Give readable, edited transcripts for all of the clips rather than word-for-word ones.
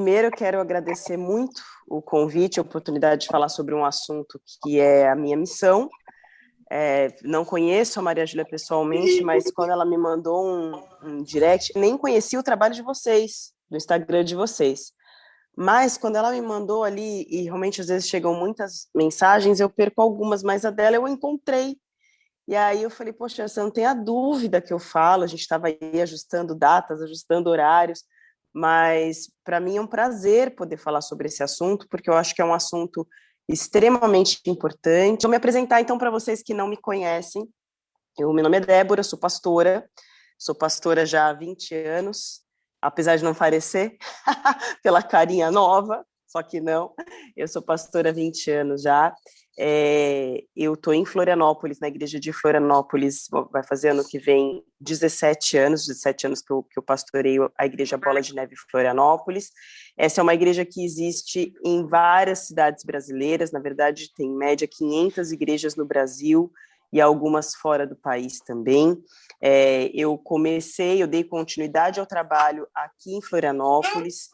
primeiro eu quero agradecer muito o convite, a oportunidade de falar sobre um assunto que é a minha missão. Não conheço a Maria Júlia pessoalmente, mas quando ela me mandou um direct, nem conhecia o trabalho de vocês, do Instagram de vocês. Mas quando ela me mandou ali, e realmente às vezes chegam muitas mensagens, eu perco algumas, mas a dela eu encontrei. E aí eu falei, poxa, você não tem a dúvida que eu falo, a gente estava aí ajustando datas, ajustando horários, mas para mim é um prazer poder falar sobre esse assunto, porque eu acho que é um assunto extremamente importante. Vou me apresentar então para vocês que não me conhecem. Meu nome é Débora, sou pastora já há 20 anos, apesar de não parecer, pela carinha nova, só que não, eu sou pastora há 20 anos já. Eu estou em Florianópolis, na igreja de Florianópolis, vai fazer ano que vem 17 anos que eu pastoreio a igreja Bola de Neve Florianópolis. Essa é uma igreja que existe em várias cidades brasileiras, na verdade tem em média 500 igrejas no Brasil, e algumas fora do país também. Eu dei continuidade ao trabalho aqui em Florianópolis,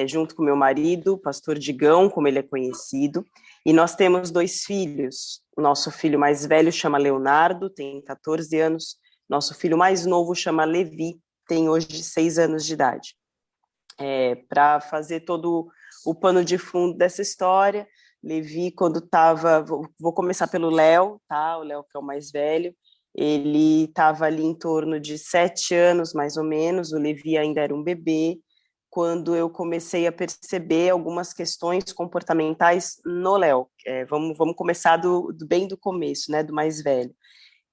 junto com meu marido, pastor Digão, como ele é conhecido, e nós temos 2 filhos. O nosso filho mais velho chama Leonardo, tem 14 anos, nosso filho mais novo chama Levi, tem hoje 6 anos de idade. Para fazer todo o pano de fundo dessa história, Levi, quando estava... Vou começar pelo Léo, tá? O Léo, que é o mais velho. Ele estava ali em torno de 7 anos, mais ou menos. O Levi ainda era um bebê, quando eu comecei a perceber algumas questões comportamentais no Léo. Vamos começar bem do começo, né? Do mais velho.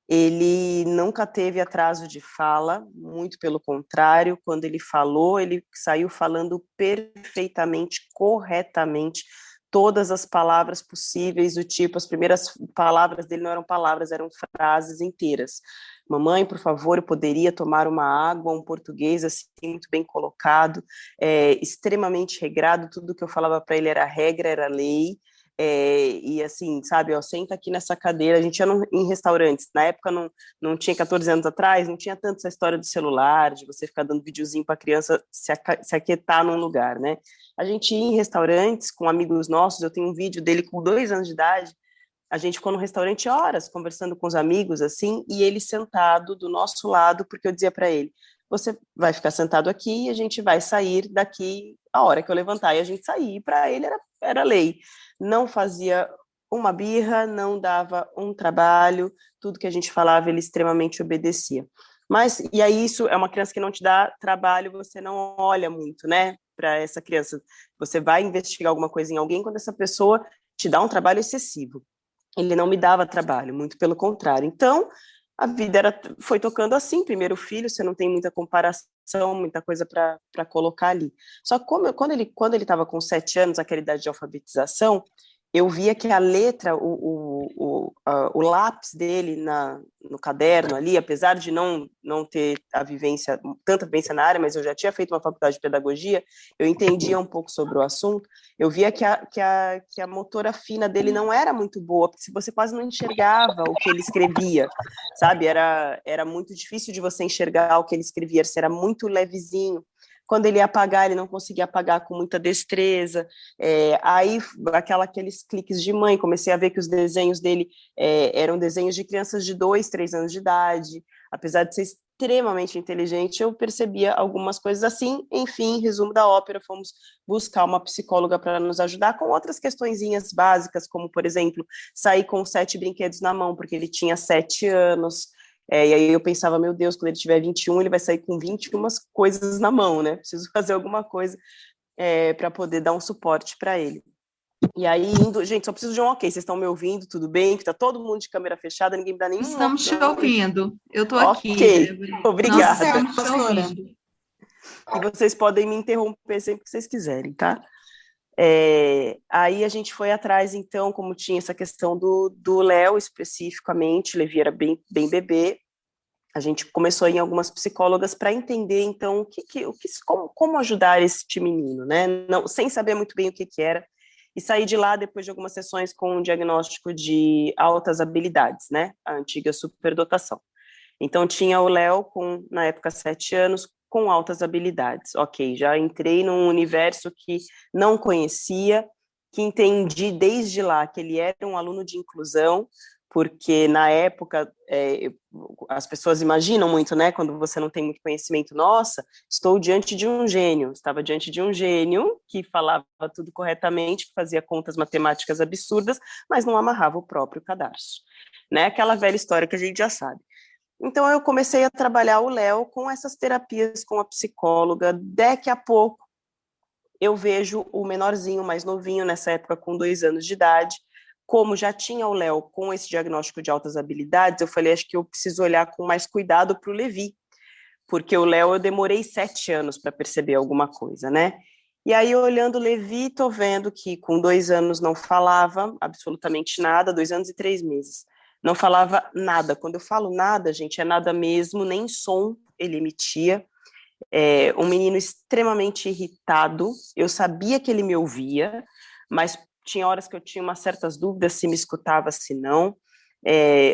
Ele nunca teve atraso de fala, muito pelo contrário, quando ele falou, ele saiu falando perfeitamente, corretamente, todas as palavras possíveis, do tipo, as primeiras palavras dele não eram palavras, eram frases inteiras. Mamãe, por favor, eu poderia tomar uma água, um português assim, muito bem colocado, extremamente regrado, tudo que eu falava para ele era regra, era lei. E assim, sabe, ó, senta aqui nessa cadeira, a gente ia em restaurantes, na época não tinha 14 anos atrás, não tinha tanto essa história do celular, de você ficar dando videozinho para a criança se aquietar num lugar, né? A gente ia em restaurantes com amigos nossos, eu tenho um vídeo dele com 2 anos de idade, a gente ficou no restaurante horas, conversando com os amigos, assim, e ele sentado do nosso lado, porque eu dizia para ele, você vai ficar sentado aqui e a gente vai sair daqui a hora que eu levantar, e a gente saía, e para ele era lei. Não fazia uma birra, não dava um trabalho, tudo que a gente falava ele extremamente obedecia. Mas, e aí isso é uma criança que não te dá trabalho, você não olha muito, né, para essa criança. Você vai investigar alguma coisa em alguém quando essa pessoa te dá um trabalho excessivo. Ele não me dava trabalho, muito pelo contrário. Então, a vida foi tocando assim, primeiro filho, você não tem muita comparação, muita coisa para colocar ali. Só que quando ele estava com 7 anos, aquela idade de alfabetização, eu via que a letra, o lápis dele no caderno ali, apesar de não ter tanta vivência na área, mas eu já tinha feito uma faculdade de pedagogia, eu entendia um pouco sobre o assunto, eu via que a motora fina dele não era muito boa, porque você quase não enxergava o que ele escrevia, sabe? Era muito difícil de você enxergar o que ele escrevia, era muito levezinho. Quando ele ia apagar, ele não conseguia apagar com muita destreza. Aí, aqueles cliques de mãe, comecei a ver que os desenhos dele eram desenhos de crianças de 2, 3 anos de idade. Apesar de ser extremamente inteligente, eu percebia algumas coisas assim. Enfim, resumo da ópera, fomos buscar uma psicóloga para nos ajudar com outras questõezinhas básicas, como, por exemplo, sair com 7 brinquedos na mão, porque ele tinha 7 anos. E aí eu pensava, meu Deus, quando ele tiver 21, ele vai sair com 21 coisas na mão, né? Preciso fazer alguma coisa para poder dar um suporte para ele. E aí, gente, só preciso de um ok. Vocês estão me ouvindo? Tudo bem? Que tá todo mundo de câmera fechada, ninguém me dá nenhum Estamos te ok. ouvindo. Eu estou aqui, Ok, Débora. Nós obrigada. estamos te ouvindo. E vocês podem me interromper sempre que vocês quiserem, tá? Aí a gente foi atrás, então, como tinha essa questão do Léo especificamente, Levi era bem bebê, a gente começou a ir em algumas psicólogas para entender, então, como ajudar este menino, né? Não, sem saber muito bem o que era, e saí de lá depois de algumas sessões com um diagnóstico de altas habilidades, né? A antiga superdotação. Então, tinha o Léo com, na época, 7 anos, com altas habilidades. Ok, já entrei num universo que não conhecia, que entendi desde lá que ele era um aluno de inclusão, porque na época as pessoas imaginam muito, né, quando você não tem muito conhecimento, nossa, estou diante de um gênio, estava diante de um gênio que falava tudo corretamente, que fazia contas matemáticas absurdas, mas não amarrava o próprio cadarço, né, aquela velha história que a gente já sabe. Então eu comecei a trabalhar o Léo com essas terapias com a psicóloga, daqui a pouco eu vejo o menorzinho, mais novinho, nessa época com 2 anos de idade. Como já tinha o Léo com esse diagnóstico de altas habilidades, eu falei, acho que eu preciso olhar com mais cuidado para o Levi, porque o Léo eu demorei 7 anos para perceber alguma coisa, né? E aí, olhando o Levi, tô vendo que com 2 anos não falava absolutamente nada, 2 anos e 3 meses. Não falava nada. Quando eu falo nada, gente, é nada mesmo, nem som ele emitia. Um menino extremamente irritado. Eu sabia que ele me ouvia, mas tinha horas que eu tinha umas certas dúvidas se me escutava, se não.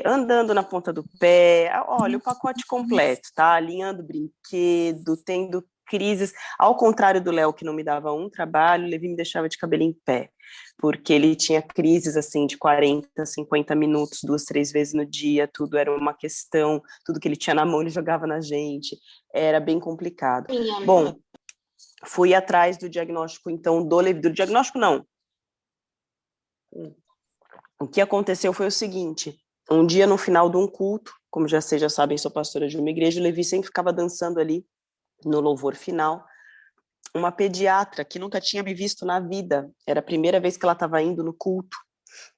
Andando na ponta do pé, olha, o pacote completo, tá? Alinhando brinquedo, tendo crises, ao contrário do Léo, que não me dava um trabalho, o Levi me deixava de cabelo em pé, porque ele tinha crises, assim, de 40, 50 minutos, 2, 3 vezes no dia, tudo era uma questão, tudo que ele tinha na mão ele jogava na gente, era bem complicado. Bom, fui atrás do diagnóstico, então, do Levi, do diagnóstico não. O que aconteceu foi o seguinte, um dia no final de um culto, como vocês já sabem, sou pastora de uma igreja, o Levi sempre ficava dançando ali no louvor final. Uma pediatra que nunca tinha me visto na vida, era a primeira vez que ela estava indo no culto,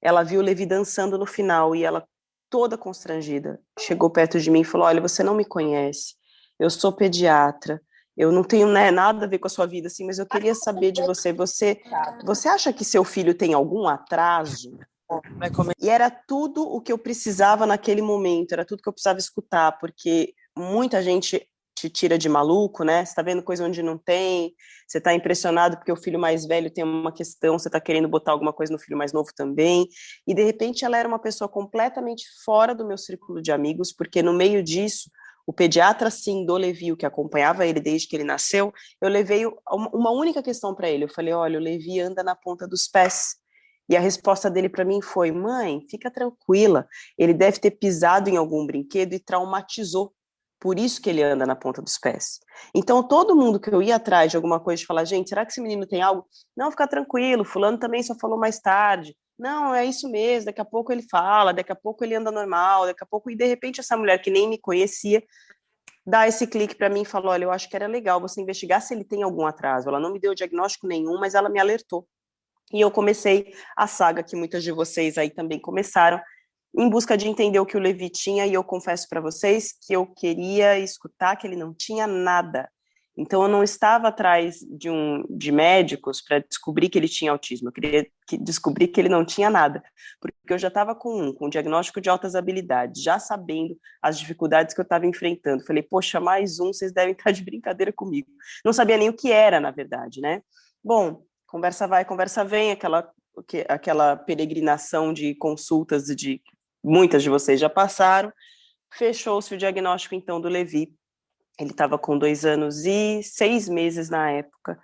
ela viu o Levi dançando no final e ela, toda constrangida, chegou perto de mim e falou, olha, você não me conhece, eu sou pediatra, eu não tenho, né, nada a ver com a sua vida, assim, mas eu queria saber de você, você acha que seu filho tem algum atraso? E era tudo o que eu precisava naquele momento, era tudo que eu precisava escutar, porque muita gente te tira de maluco, né? Você tá vendo coisa onde não tem, você tá impressionado porque o filho mais velho tem uma questão, você tá querendo botar alguma coisa no filho mais novo também, e de repente ela era uma pessoa completamente fora do meu círculo de amigos, porque no meio disso, o pediatra, sim, do Levi, o que acompanhava ele desde que ele nasceu, eu levei uma única questão para ele, eu falei, olha, o Levi anda na ponta dos pés, e a resposta dele para mim foi, mãe, fica tranquila, ele deve ter pisado em algum brinquedo e traumatizou, por isso que ele anda na ponta dos pés. Então, todo mundo que eu ia atrás de alguma coisa, de falar, gente, será que esse menino tem algo? Não, fica tranquilo, fulano também só falou mais tarde. Não, é isso mesmo, daqui a pouco ele fala, daqui a pouco ele anda normal, daqui a pouco, e de repente essa mulher que nem me conhecia, dá esse clique para mim e falou, olha, eu acho que era legal você investigar se ele tem algum atraso. Ela não me deu diagnóstico nenhum, mas ela me alertou. E eu comecei a saga que muitas de vocês aí também começaram, em busca de entender o que o Levi tinha, e eu confesso para vocês que eu queria escutar que ele não tinha nada. Então eu não estava atrás de médicos para descobrir que ele tinha autismo, eu queria descobrir que ele não tinha nada, porque eu já estava com um diagnóstico de altas habilidades, já sabendo as dificuldades que eu estava enfrentando. Falei, poxa, mais um, vocês devem estar de brincadeira comigo. Não sabia nem o que era, na verdade, né? Bom, conversa vai, conversa vem, aquela peregrinação de consultas de muitas de vocês já passaram, fechou-se o diagnóstico, então, do Levi. Ele estava com 2 anos e 6 meses na época,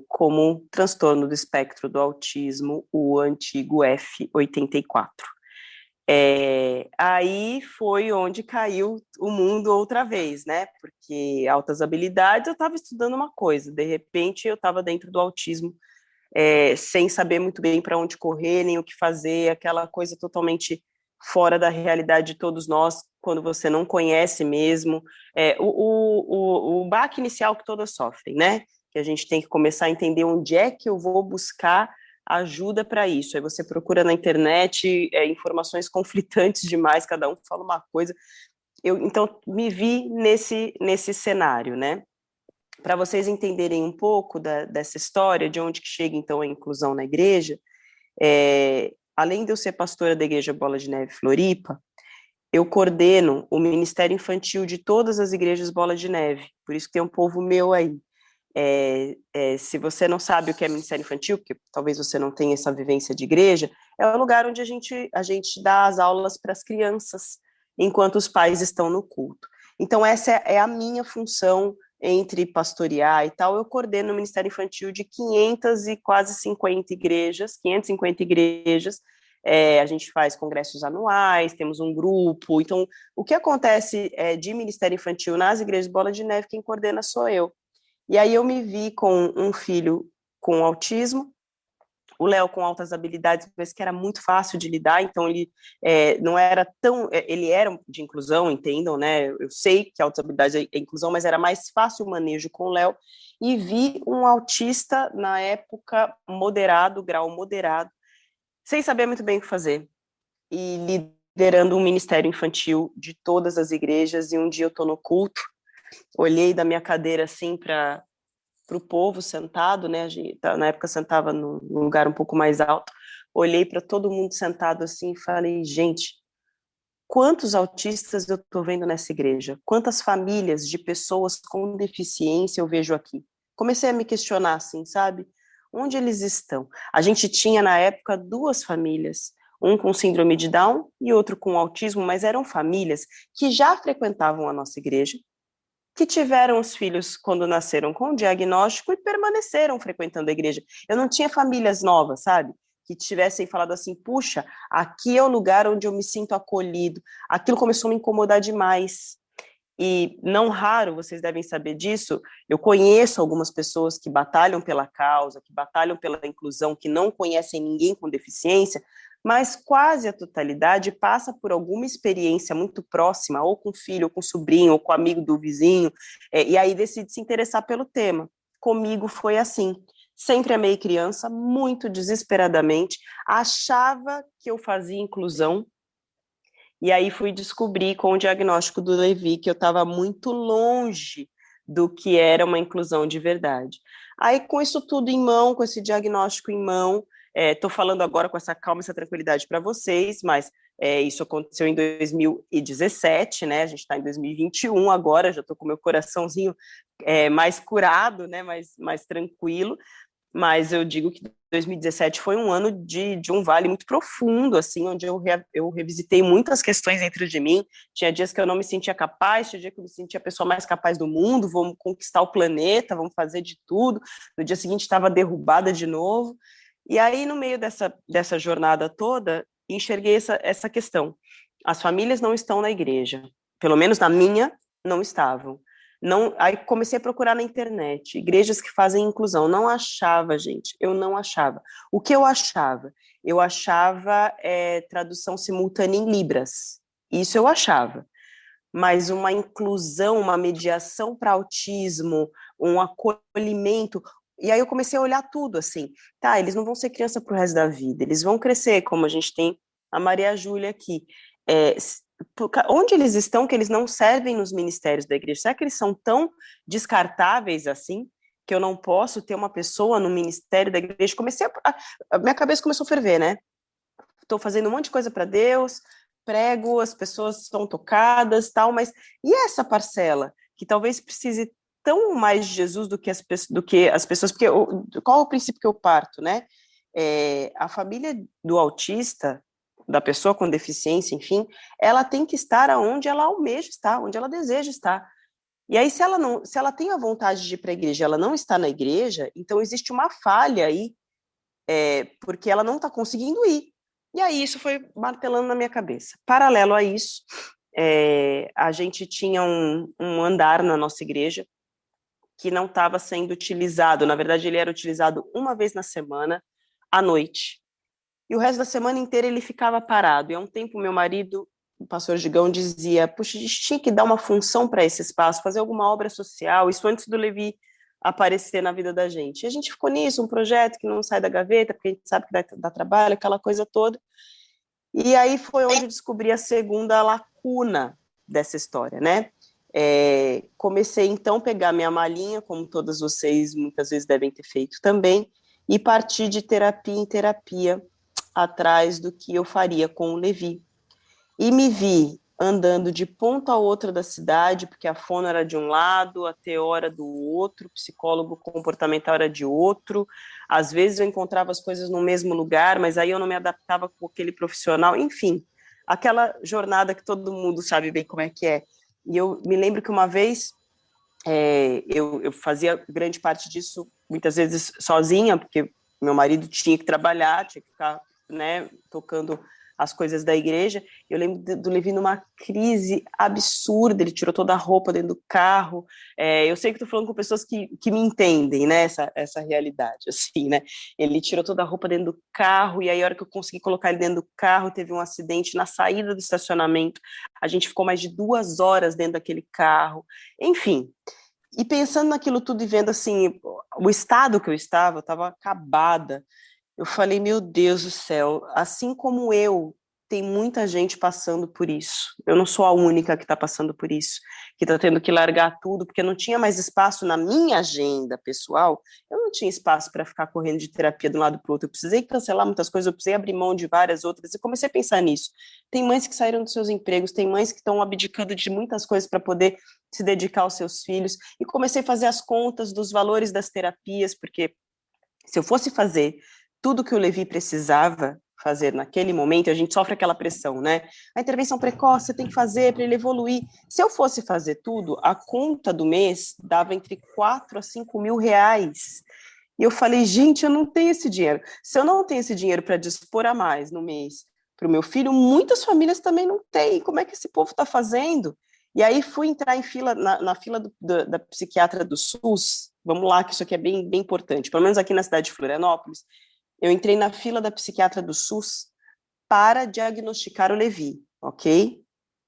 como transtorno do espectro do autismo, o antigo F84. Aí foi onde caiu o mundo outra vez, né? Porque altas habilidades, eu estava estudando uma coisa, de repente eu estava dentro do autismo, sem saber muito bem para onde correr, nem o que fazer, aquela coisa totalmente fora da realidade de todos nós, quando você não conhece mesmo, o baque inicial que todas sofrem, né? Que a gente tem que começar a entender onde é que eu vou buscar ajuda para isso. Aí você procura na internet informações conflitantes demais, cada um fala uma coisa. Eu, então, me vi nesse cenário, né? Para vocês entenderem um pouco dessa história, de onde que chega, então, a inclusão na igreja, além de eu ser pastora da Igreja Bola de Neve Floripa, eu coordeno o Ministério Infantil de todas as igrejas Bola de Neve, por isso que tem um povo meu aí. Se você não sabe o que é Ministério Infantil, porque talvez você não tenha essa vivência de igreja, é o lugar onde a gente dá as aulas para as crianças, enquanto os pais estão no culto. Então, essa é a minha função entre pastorear e tal, eu coordeno o Ministério Infantil de 500 e quase 50 igrejas, 550 igrejas. A gente faz congressos anuais, temos um grupo. Então, o que acontece de Ministério Infantil nas igrejas Bola de Neve, quem coordena sou eu. E aí eu me vi com um filho com autismo, o Léo com altas habilidades, mas que era muito fácil de lidar, então ele não era tão... ele era de inclusão, entendam, né? Eu sei que altas habilidades é inclusão, mas era mais fácil o manejo com o Léo, e vi um autista, na época, moderado, grau moderado, sem saber muito bem o que fazer, e liderando um ministério infantil de todas as igrejas, e um dia eu estou no culto, olhei da minha cadeira assim para o povo sentado, né? A gente, na época sentava num lugar um pouco mais alto. Olhei para todo mundo sentado assim e falei, gente, quantos autistas eu estou vendo nessa igreja? Quantas famílias de pessoas com deficiência eu vejo aqui? Comecei a me questionar assim, sabe? Onde eles estão? A gente tinha na época 2 famílias, um com síndrome de Down e outro com autismo, mas eram famílias que já frequentavam a nossa igreja, que tiveram os filhos quando nasceram com diagnóstico e permaneceram frequentando a igreja. Eu não tinha famílias novas, sabe? Que tivessem falado assim, puxa, aqui é o lugar onde eu me sinto acolhido. Aquilo começou a me incomodar demais. E não raro, vocês devem saber disso, eu conheço algumas pessoas que batalham pela causa, que batalham pela inclusão, que não conhecem ninguém com deficiência, mas quase a totalidade passa por alguma experiência muito próxima, ou com filho, ou com sobrinho, ou com amigo do vizinho, e aí decide se interessar pelo tema. Comigo foi assim. Sempre amei criança, muito desesperadamente, achava que eu fazia inclusão, e aí fui descobrir com o diagnóstico do Levi que eu estava muito longe do que era uma inclusão de verdade. Aí, com isso tudo em mão, com esse diagnóstico em mão, estou falando agora com essa calma e essa tranquilidade para vocês, mas isso aconteceu em 2017, né? A gente está em 2021 agora, já estou com meu coraçãozinho mais curado, né? Mais tranquilo. Mas eu digo que 2017 foi um ano de um vale muito profundo, assim, onde eu revisitei muitas questões dentro de mim. Tinha dias que eu não me sentia capaz, tinha dia que eu me sentia a pessoa mais capaz do mundo, vamos conquistar o planeta, vamos fazer de tudo. No dia seguinte estava derrubada de novo. E aí, no meio dessa jornada toda, enxerguei essa questão. As famílias não estão na igreja, pelo menos na minha, não estavam. Não, aí comecei a procurar na internet, igrejas que fazem inclusão, não achava, gente, eu não achava. O que eu achava? Eu achava tradução simultânea em Libras, isso eu achava. Mas uma inclusão, uma mediação para autismo, um acolhimento, e aí eu comecei a olhar tudo assim, tá, eles não vão ser criança pro resto da vida, eles vão crescer, como a gente tem a Maria Júlia aqui, onde eles estão que eles não servem nos ministérios da igreja? Será que eles são tão descartáveis assim, que eu não posso ter uma pessoa no ministério da igreja? Minha cabeça começou a ferver, né? Estou fazendo um monte de coisa para Deus, prego, as pessoas estão tocadas, tal, mas e essa parcela que talvez precise tão mais de Jesus do que as pessoas, porque qual é o princípio que eu parto, né? A família do autista, da pessoa com deficiência, enfim, ela tem que estar onde ela almeja estar, onde ela deseja estar. E aí, se ela tem a vontade de ir para a igreja, ela não está na igreja, então existe uma falha aí, porque ela não está conseguindo ir. E aí isso foi martelando na minha cabeça. Paralelo a isso, a gente tinha um andar na nossa igreja que não estava sendo utilizado. Na verdade, ele era utilizado uma vez na semana, à noite. E o resto da semana inteira ele ficava parado. E há um tempo meu marido, o pastor Gigão, dizia, puxa, a gente tinha que dar uma função para esse espaço, fazer alguma obra social, isso antes do Levi aparecer na vida da gente. E a gente ficou nisso, um projeto que não sai da gaveta, porque a gente sabe que dá trabalho, aquela coisa toda. E aí foi onde eu descobri a segunda lacuna dessa história, né? Comecei então a pegar minha malinha, como todas vocês muitas vezes devem ter feito também, e partir de terapia em terapia, atrás do que eu faria com o Levi. E me vi andando de ponta a outra da cidade, porque a fono era de um lado, a TO era do outro, o psicólogo comportamental era de outro. Às vezes eu encontrava as coisas no mesmo lugar, mas aí eu não me adaptava com aquele profissional. Enfim, aquela jornada que todo mundo sabe bem como é que é. E eu me lembro que uma vez eu fazia grande parte disso, muitas vezes sozinha, porque meu marido tinha que trabalhar, tinha que ficar, né, tocando as coisas da igreja. Eu lembro do Levi numa crise absurda, ele tirou toda a roupa dentro do carro. Eu sei que estou falando com pessoas que me entendem, né, essa realidade, assim, né. Ele tirou toda a roupa dentro do carro, e aí a hora que eu consegui colocar ele dentro do carro, teve um acidente na saída do estacionamento, a gente ficou mais de 2 horas dentro daquele carro, enfim. E pensando naquilo tudo e vendo, assim, o estado que eu estava acabada. Eu falei, meu Deus do céu, assim como eu, tem muita gente passando por isso. Eu não sou a única que está passando por isso, que está tendo que largar tudo, porque não tinha mais espaço na minha agenda pessoal. Eu não tinha espaço para ficar correndo de terapia de um lado para o outro. Eu precisei cancelar muitas coisas, eu precisei abrir mão de várias outras, e comecei a pensar nisso. Tem mães que saíram dos seus empregos, tem mães que estão abdicando de muitas coisas para poder se dedicar aos seus filhos, e comecei a fazer as contas dos valores das terapias, porque se eu fosse fazer tudo que o Levi precisava fazer naquele momento, a gente sofre aquela pressão, né? A intervenção precoce você tem que fazer para ele evoluir. Se eu fosse fazer tudo, a conta do mês dava entre 4 a 5 mil reais. E eu falei, gente, eu não tenho esse dinheiro. Se eu não tenho esse dinheiro para dispor a mais no mês para o meu filho, muitas famílias também não têm. Como é que esse povo está fazendo? E aí fui entrar em fila, na fila da psiquiatra do SUS. Vamos lá, que isso aqui é bem, bem importante. Pelo menos aqui na cidade de Florianópolis, eu entrei na fila da psiquiatra do SUS para diagnosticar o Levi, ok?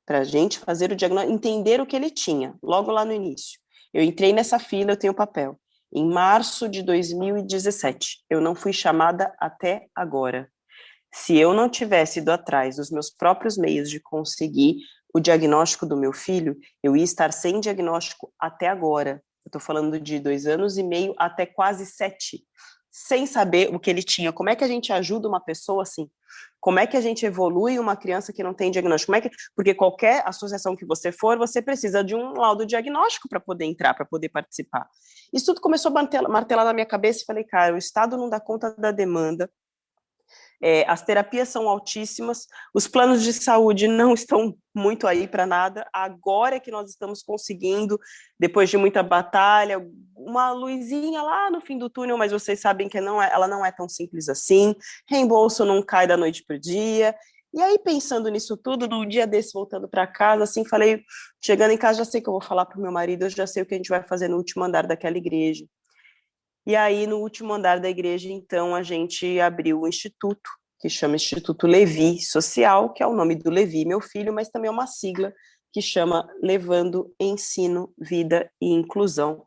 Para a gente fazer o diagnóstico, entender o que ele tinha, logo lá no início. Eu entrei nessa fila, eu tenho papel. Em março de 2017, eu não fui chamada até agora. Se eu não tivesse ido atrás dos meus próprios meios de conseguir o diagnóstico do meu filho, eu ia estar sem diagnóstico até agora. Eu estou falando de 2 anos e meio até quase 7, sem saber o que ele tinha. Como é que a gente ajuda uma pessoa assim? Como é que a gente evolui uma criança que não tem diagnóstico? Porque qualquer associação que você for, você precisa de um laudo diagnóstico para poder entrar, para poder participar. Isso tudo começou a martelar na minha cabeça e falei, cara, o Estado não dá conta da demanda, as terapias são altíssimas, os planos de saúde não estão muito aí para nada. Agora é que nós estamos conseguindo, depois de muita batalha, uma luzinha lá no fim do túnel, mas vocês sabem que ela não é tão simples assim. Reembolso não cai da noite para o dia. E aí, pensando nisso tudo, num dia desse, voltando para casa, assim, falei, chegando em casa, já sei o que eu vou falar para o meu marido, eu já sei o que a gente vai fazer no último andar daquela igreja. E aí, no último andar da igreja, então, a gente abriu o instituto, que chama Instituto Levi Social, que é o nome do Levi, meu filho, mas também é uma sigla que chama Levando Ensino, Vida e Inclusão.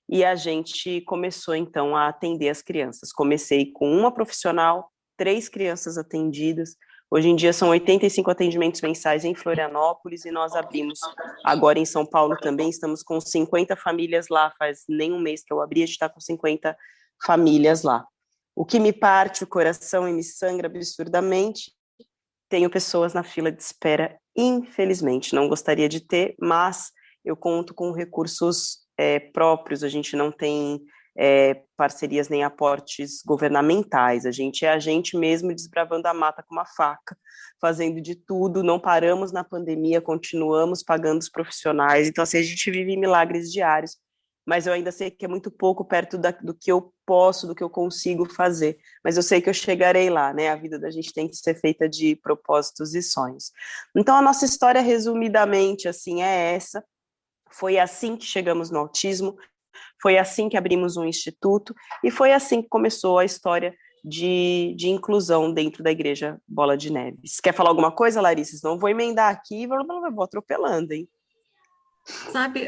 E a gente começou, então, a atender as crianças. Comecei com uma profissional, 3 crianças atendidas. Hoje em dia são 85 atendimentos mensais em Florianópolis, e nós abrimos agora em São Paulo também, estamos com 50 famílias lá, faz nem um mês que eu abri, a gente está com 50 famílias lá. O que me parte o coração e me sangra absurdamente, tenho pessoas na fila de espera, infelizmente, não gostaria de ter, mas eu conto com recursos próprios, a gente não tem parcerias nem aportes governamentais, a gente mesmo desbravando a mata com uma faca, fazendo de tudo, não paramos na pandemia, continuamos pagando os profissionais, então assim, a gente vive milagres diários, mas eu ainda sei que é muito pouco perto do que eu posso, do que eu consigo fazer, mas eu sei que eu chegarei lá, né, a vida da gente tem que ser feita de propósitos e sonhos. Então a nossa história, resumidamente, assim, é essa. Foi assim que chegamos no autismo, foi assim que abrimos um instituto, e foi assim que começou a história de inclusão dentro da Igreja Bola de Neve. Você quer falar alguma coisa, Larissa? Senão eu vou emendar aqui e vou atropelando, hein? Sabe,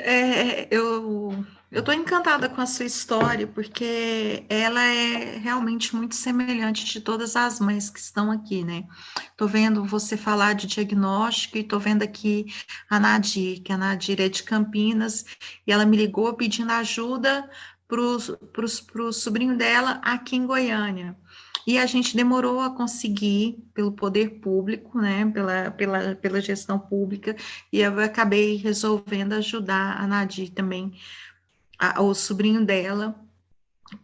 eu estou encantada com a sua história, porque ela é realmente muito semelhante de todas as mães que estão aqui, né? Estou vendo você falar de diagnóstico e estou vendo aqui a Nadir, que a Nadir é de Campinas, e ela me ligou pedindo ajuda para o sobrinho dela aqui em Goiânia. E a gente demorou a conseguir, pelo poder público, né, pela gestão pública, e eu acabei resolvendo ajudar a Nadir também, o sobrinho dela,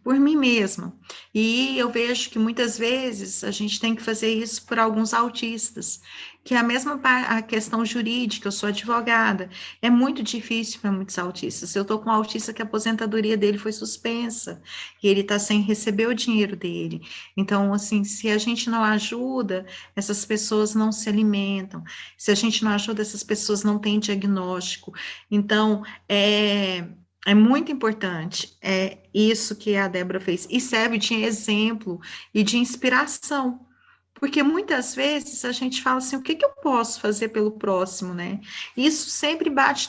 por mim mesma. E eu vejo que muitas vezes a gente tem que fazer isso por alguns autistas, que é a mesma a questão jurídica, eu sou advogada, é muito difícil para muitos autistas. Eu estou com um autista que a aposentadoria dele foi suspensa, e ele está sem receber o dinheiro dele. Então, assim, se a gente não ajuda, essas pessoas não se alimentam. Se a gente não ajuda, essas pessoas não têm diagnóstico. Então, é muito importante, isso que a Débora fez, e serve de exemplo e de inspiração, porque muitas vezes a gente fala assim, o que eu posso fazer pelo próximo, né? Isso sempre bate,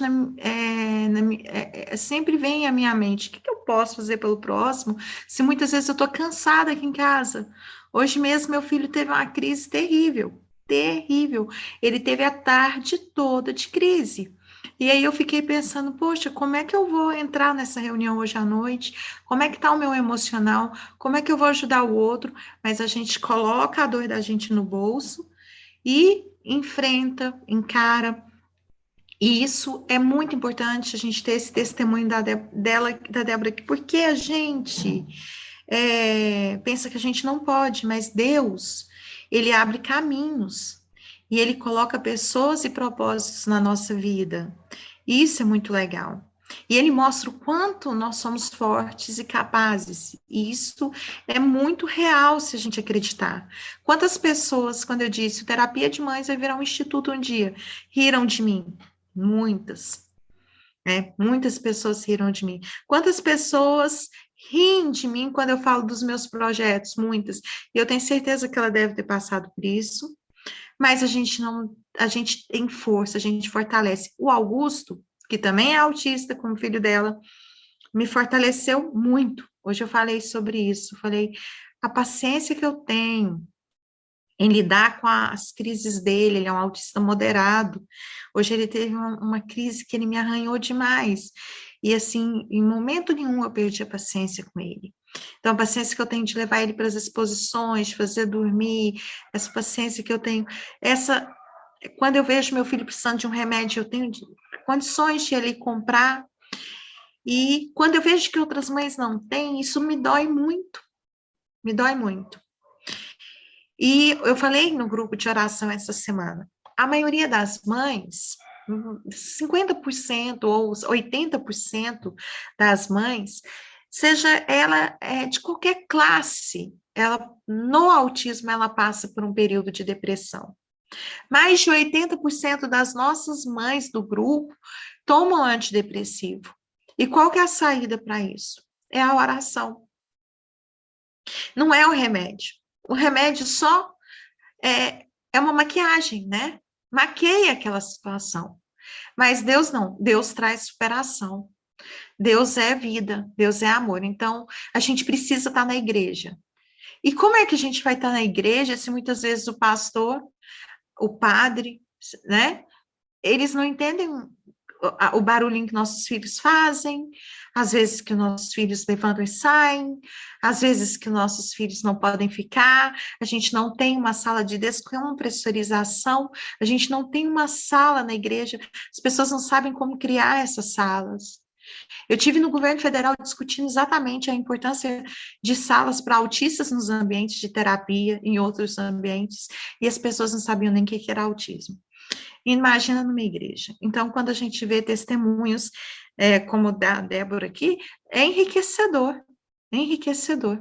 sempre vem à minha mente, o que eu posso fazer pelo próximo, se muitas vezes eu estou cansada aqui em casa. Hoje mesmo meu filho teve uma crise terrível, terrível, ele teve a tarde toda de crise. E aí eu fiquei pensando, poxa, como é que eu vou entrar nessa reunião hoje à noite? Como é que está o meu emocional? Como é que eu vou ajudar o outro? Mas a gente coloca a dor da gente no bolso e enfrenta, encara. E isso é muito importante, a gente ter esse testemunho da Débora aqui, porque a gente pensa que a gente não pode, mas Deus, Ele abre caminhos. E Ele coloca pessoas e propósitos na nossa vida. Isso é muito legal. E Ele mostra o quanto nós somos fortes e capazes. E isso é muito real se a gente acreditar. Quantas pessoas, quando eu disse, terapia de mães vai virar um instituto um dia, riram de mim? Muitas. Muitas pessoas riram de mim. Quantas pessoas riem de mim quando eu falo dos meus projetos? Muitas. E eu tenho certeza que ela deve ter passado por isso. Mas a gente tem força, a gente fortalece. O Augusto, que também é autista, como filho dela, me fortaleceu muito. Hoje eu falei sobre isso, falei a paciência que eu tenho em lidar com as crises dele, ele é um autista moderado. Hoje ele teve uma crise que ele me arranhou demais. E assim, em momento nenhum eu perdi a paciência com ele. Então, a paciência que eu tenho de levar ele para as exposições, de fazer dormir, essa paciência que eu tenho, quando eu vejo meu filho precisando de um remédio, eu tenho condições de ele comprar, e quando eu vejo que outras mães não têm, isso me dói muito, me dói muito. E eu falei no grupo de oração essa semana, a maioria das mães, 50% ou 80% das mães, seja ela de qualquer classe, no autismo ela passa por um período de depressão. Mais de 80% das nossas mães do grupo tomam antidepressivo. E qual que é a saída para isso? É a oração. Não é o remédio. O remédio só é uma maquiagem, né? Maqueia aquela situação. Mas Deus não. Deus traz superação. Deus é vida, Deus é amor. Então, a gente precisa estar na igreja. E como é que a gente vai estar na igreja se muitas vezes o pastor, o padre, né? Eles não entendem o barulhinho que nossos filhos fazem, às vezes que nossos filhos levantam e saem, às vezes que nossos filhos não podem ficar, a gente não tem uma sala de descompressorização, a gente não tem uma sala na igreja, as pessoas não sabem como criar essas salas. Eu tive no governo federal discutindo exatamente a importância de salas para autistas nos ambientes de terapia, em outros ambientes, e as pessoas não sabiam nem o que era autismo. Imagina numa igreja. Então, quando a gente vê testemunhos como o da Débora aqui, é enriquecedor, é enriquecedor.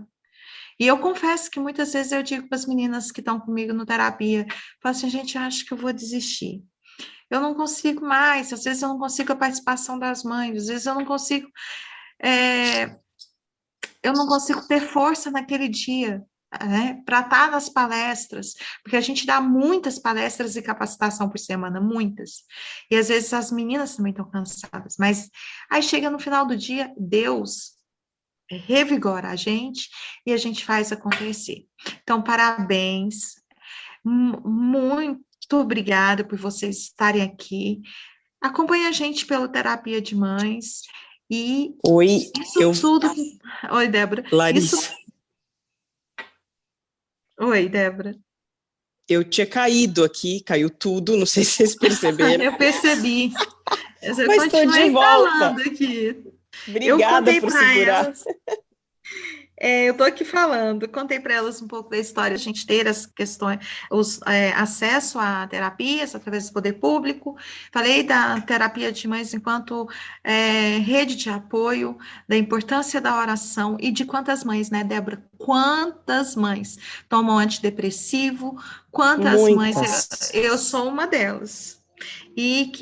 E eu confesso que muitas vezes eu digo para as meninas que estão comigo no terapia, falo assim, gente, acho que eu vou desistir. Eu não consigo mais, às vezes eu não consigo a participação das mães, às vezes eu não consigo ter força naquele dia, para estar nas palestras, porque a gente dá muitas palestras de capacitação por semana, muitas, e às vezes as meninas também estão cansadas, mas aí chega no final do dia, Deus revigora a gente, e a gente faz acontecer. Então, parabéns, muito obrigada por vocês estarem aqui, acompanhe a gente pelo Terapia de Mães, e tudo... Oi, Débora. Larissa. Oi, Débora. Eu tinha caído aqui, caiu tudo, não sei se vocês perceberam. Eu percebi. Mas estou de volta. Aqui. Obrigada por segurar. Eu estou aqui falando, contei para elas um pouco da história, a gente ter as questões, acesso a terapias através do poder público, falei da terapia de mães enquanto rede de apoio, da importância da oração e de quantas mães, né, Débora? Quantas mães tomam antidepressivo, quantas mães, Muitas. eu sou uma delas. E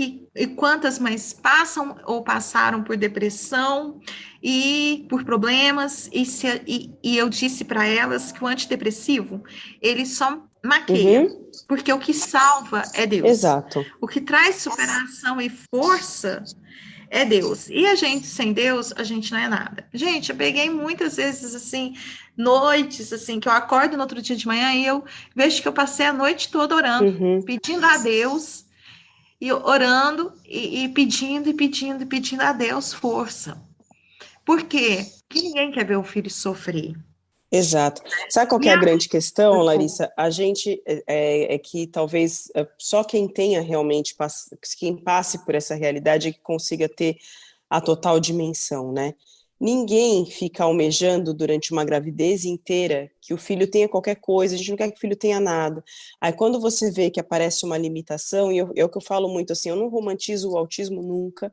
quantas mães passam ou passaram por depressão e por problemas, e eu disse para elas que o antidepressivo, ele só maqueia, porque o que salva é Deus. Exato. O que traz superação e força é Deus. E a gente, sem Deus, a gente não é nada. Gente, eu peguei muitas vezes, assim, noites, assim, que eu acordo no outro dia de manhã e eu vejo que eu passei a noite toda orando, pedindo a Deus, e orando, e pedindo a Deus força. Por quê? Porque ninguém quer ver o filho sofrer. Exato. Sabe qual que é a grande questão, Larissa? A gente é que talvez só quem tenha realmente, quem passe por essa realidade é que consiga ter a total dimensão, né? Ninguém fica almejando durante uma gravidez inteira que o filho tenha qualquer coisa, a gente não quer que o filho tenha nada. Aí quando você vê que aparece uma limitação, e é o que eu falo muito assim, eu não romantizo o autismo nunca,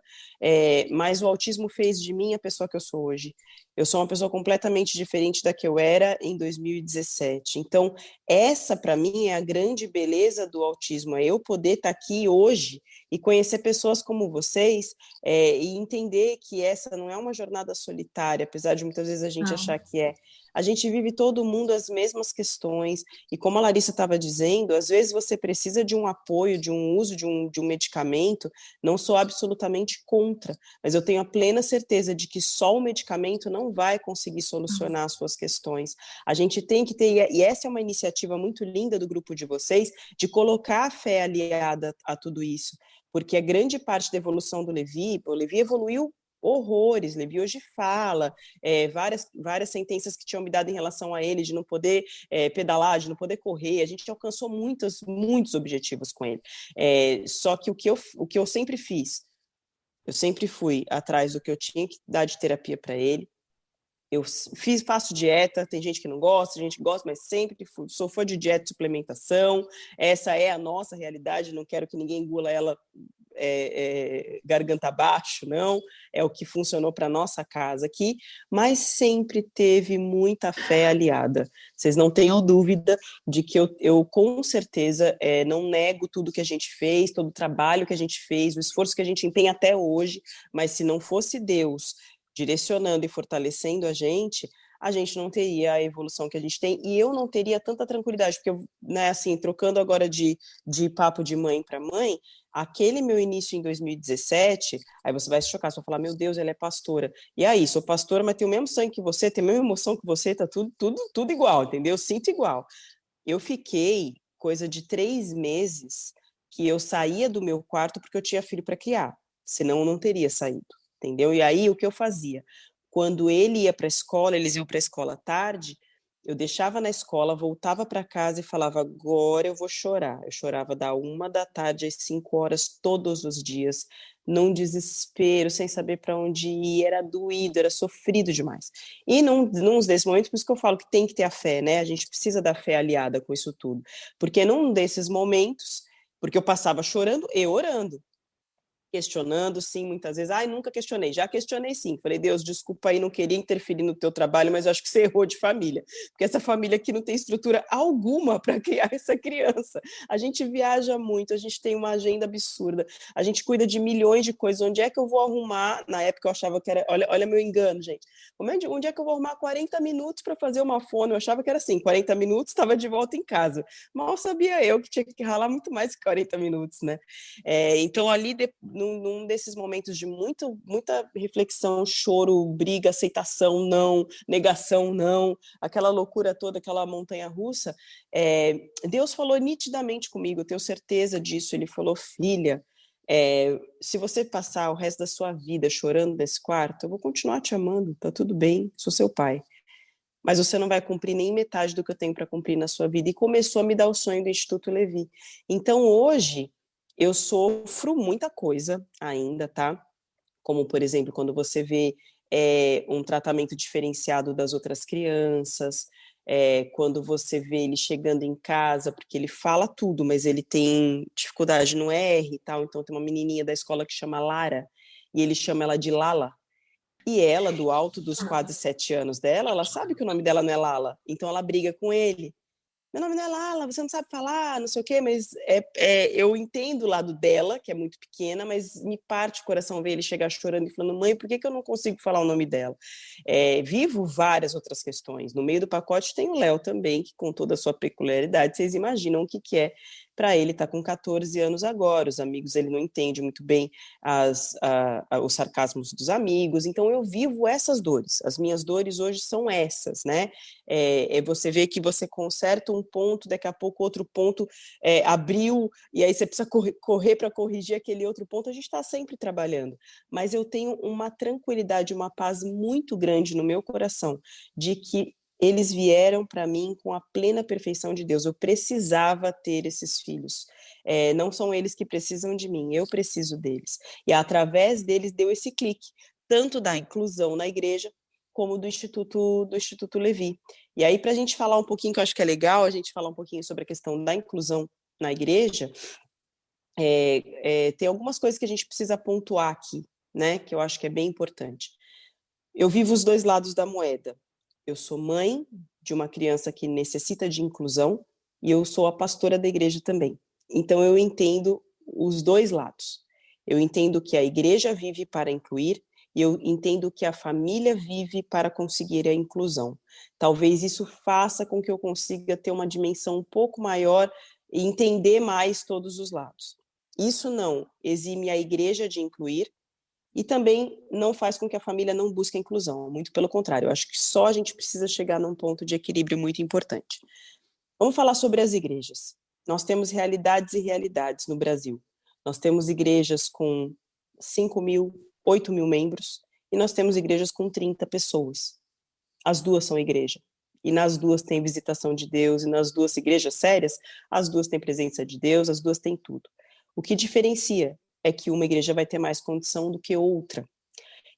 mas o autismo fez de mim a pessoa que eu sou hoje. Eu sou uma pessoa completamente diferente da que eu era em 2017. Então, essa para mim é a grande beleza do autismo, é eu poder estar aqui hoje e conhecer pessoas como vocês, e entender que essa não é uma jornada solitária, apesar de muitas vezes a gente achar que é. A gente vive todo mundo as mesmas questões, e como a Larissa estava dizendo, às vezes você precisa de um apoio, de um uso de um medicamento, não sou absolutamente contra, mas eu tenho a plena certeza de que só o medicamento não vai conseguir solucionar as suas questões. A gente tem que ter, e essa é uma iniciativa muito linda do grupo de vocês, de colocar a fé aliada a tudo isso, porque a grande parte da evolução do Levi, o Levi evoluiu horrores, Levi hoje fala, várias sentenças que tinham me dado em relação a ele, de não poder pedalar, de não poder correr, a gente alcançou muitos objetivos com ele. Só que o que eu sempre fiz, eu sempre fui atrás do que eu tinha que dar de terapia para ele. Eu faço dieta, tem gente que não gosta, gente que gosta, mas sempre sou fã de dieta e suplementação. Essa é a nossa realidade, não quero que ninguém engula ela garganta abaixo, não. É o que funcionou para nossa casa aqui, mas sempre teve muita fé aliada. Vocês não tenham dúvida de que eu com certeza não nego tudo que a gente fez, todo o trabalho que a gente fez, o esforço que a gente empenha até hoje, mas se não fosse Deus direcionando e fortalecendo a gente não teria a evolução que a gente tem, e eu não teria tanta tranquilidade, porque, né, assim, trocando agora de papo de mãe para mãe, aquele meu início em 2017, aí você vai se chocar, você vai falar, meu Deus, ela é pastora. E aí, sou pastora, mas tenho o mesmo sangue que você, tenho a mesma emoção que você, tá tudo igual, entendeu? Sinto igual. Eu fiquei coisa de 3 meses que eu saía do meu quarto porque eu tinha filho para criar, senão eu não teria saído, entendeu? E aí, o que eu fazia? Quando ele ia para a escola, eles iam para a escola à tarde, eu deixava na escola, voltava para casa e falava, agora eu vou chorar. Eu chorava da 1 da tarde às 5 horas todos os dias, num desespero, sem saber para onde ir, era doído, era sofrido demais. E num desses momentos, por isso que eu falo que tem que ter a fé, né? A gente precisa da fé aliada com isso tudo. Porque num desses momentos, porque eu passava chorando e orando, questionando, sim, muitas vezes. Ai, nunca questionei. Já questionei, sim. Falei, Deus, desculpa aí, não queria interferir no teu trabalho, mas eu acho que você errou de família. Porque essa família aqui não tem estrutura alguma para criar essa criança. A gente viaja muito, a gente tem uma agenda absurda, a gente cuida de milhões de coisas. Onde é que eu vou arrumar? Na época eu achava que era... Olha meu engano, gente. Onde é que eu vou arrumar 40 minutos para fazer uma fono? Eu achava que era assim, 40 minutos, estava de volta em casa. Mal sabia eu que tinha que ralar muito mais que 40 minutos, né? Então, ali, num desses momentos de muita reflexão, choro, briga, aceitação, não, negação, não, aquela loucura toda, aquela montanha-russa, Deus falou nitidamente comigo, eu tenho certeza disso. Ele falou, filha, se você passar o resto da sua vida chorando nesse quarto, eu vou continuar te amando, tá tudo bem, sou seu pai. Mas você não vai cumprir nem metade do que eu tenho para cumprir na sua vida. E começou a me dar o sonho do Instituto Levi. Então, hoje, eu sofro muita coisa ainda, tá? Como, por exemplo, quando você vê um tratamento diferenciado das outras crianças, quando você vê ele chegando em casa, porque ele fala tudo, mas ele tem dificuldade no R e tal, então tem uma menininha da escola que chama Lara, e ele chama ela de Lala, e ela, do alto dos quase 7 anos dela, ela sabe que o nome dela não é Lala, então ela briga com ele. Meu nome não é Lala, você não sabe falar, não sei o quê, mas eu entendo o lado dela, que é muito pequena, mas me parte o coração ver ele chegar chorando e falando, mãe, por que eu não consigo falar o nome dela? Vivo várias outras questões. No meio do pacote tem o Léo também, que com toda a sua peculiaridade, vocês imaginam o que é para ele estar com 14 anos agora, os amigos, ele não entende muito bem os sarcasmos dos amigos, então eu vivo essas dores, as minhas dores hoje são essas, né? Você vê que você conserta um ponto, daqui a pouco outro ponto abriu, e aí você precisa correr para corrigir aquele outro ponto, a gente está sempre trabalhando, mas eu tenho uma tranquilidade, uma paz muito grande no meu coração, de que eles vieram para mim com a plena perfeição de Deus. Eu precisava ter esses filhos. Não são eles que precisam de mim, eu preciso deles. E através deles deu esse clique, tanto da inclusão na igreja, como do Instituto Levi. E aí, para a gente falar um pouquinho, que eu acho que é legal, a gente falar um pouquinho sobre a questão da inclusão na igreja, tem algumas coisas que a gente precisa pontuar aqui, né, que eu acho que é bem importante. Eu vivo os dois lados da moeda. Eu sou mãe de uma criança que necessita de inclusão e eu sou a pastora da igreja também. Então eu entendo os dois lados. Eu entendo que a igreja vive para incluir e eu entendo que a família vive para conseguir a inclusão. Talvez isso faça com que eu consiga ter uma dimensão um pouco maior e entender mais todos os lados. Isso não exime a igreja de incluir, e também não faz com que a família não busque a inclusão, muito pelo contrário, eu acho que só a gente precisa chegar num ponto de equilíbrio muito importante. Vamos falar sobre as igrejas. Nós temos realidades e realidades no Brasil. Nós temos igrejas com 5.000, 8.000 membros, e nós temos igrejas com 30 pessoas. As duas são igreja. E nas duas tem visitação de Deus, e nas duas igrejas sérias, as duas têm presença de Deus, as duas têm tudo. O que diferencia é que uma igreja vai ter mais condição do que outra.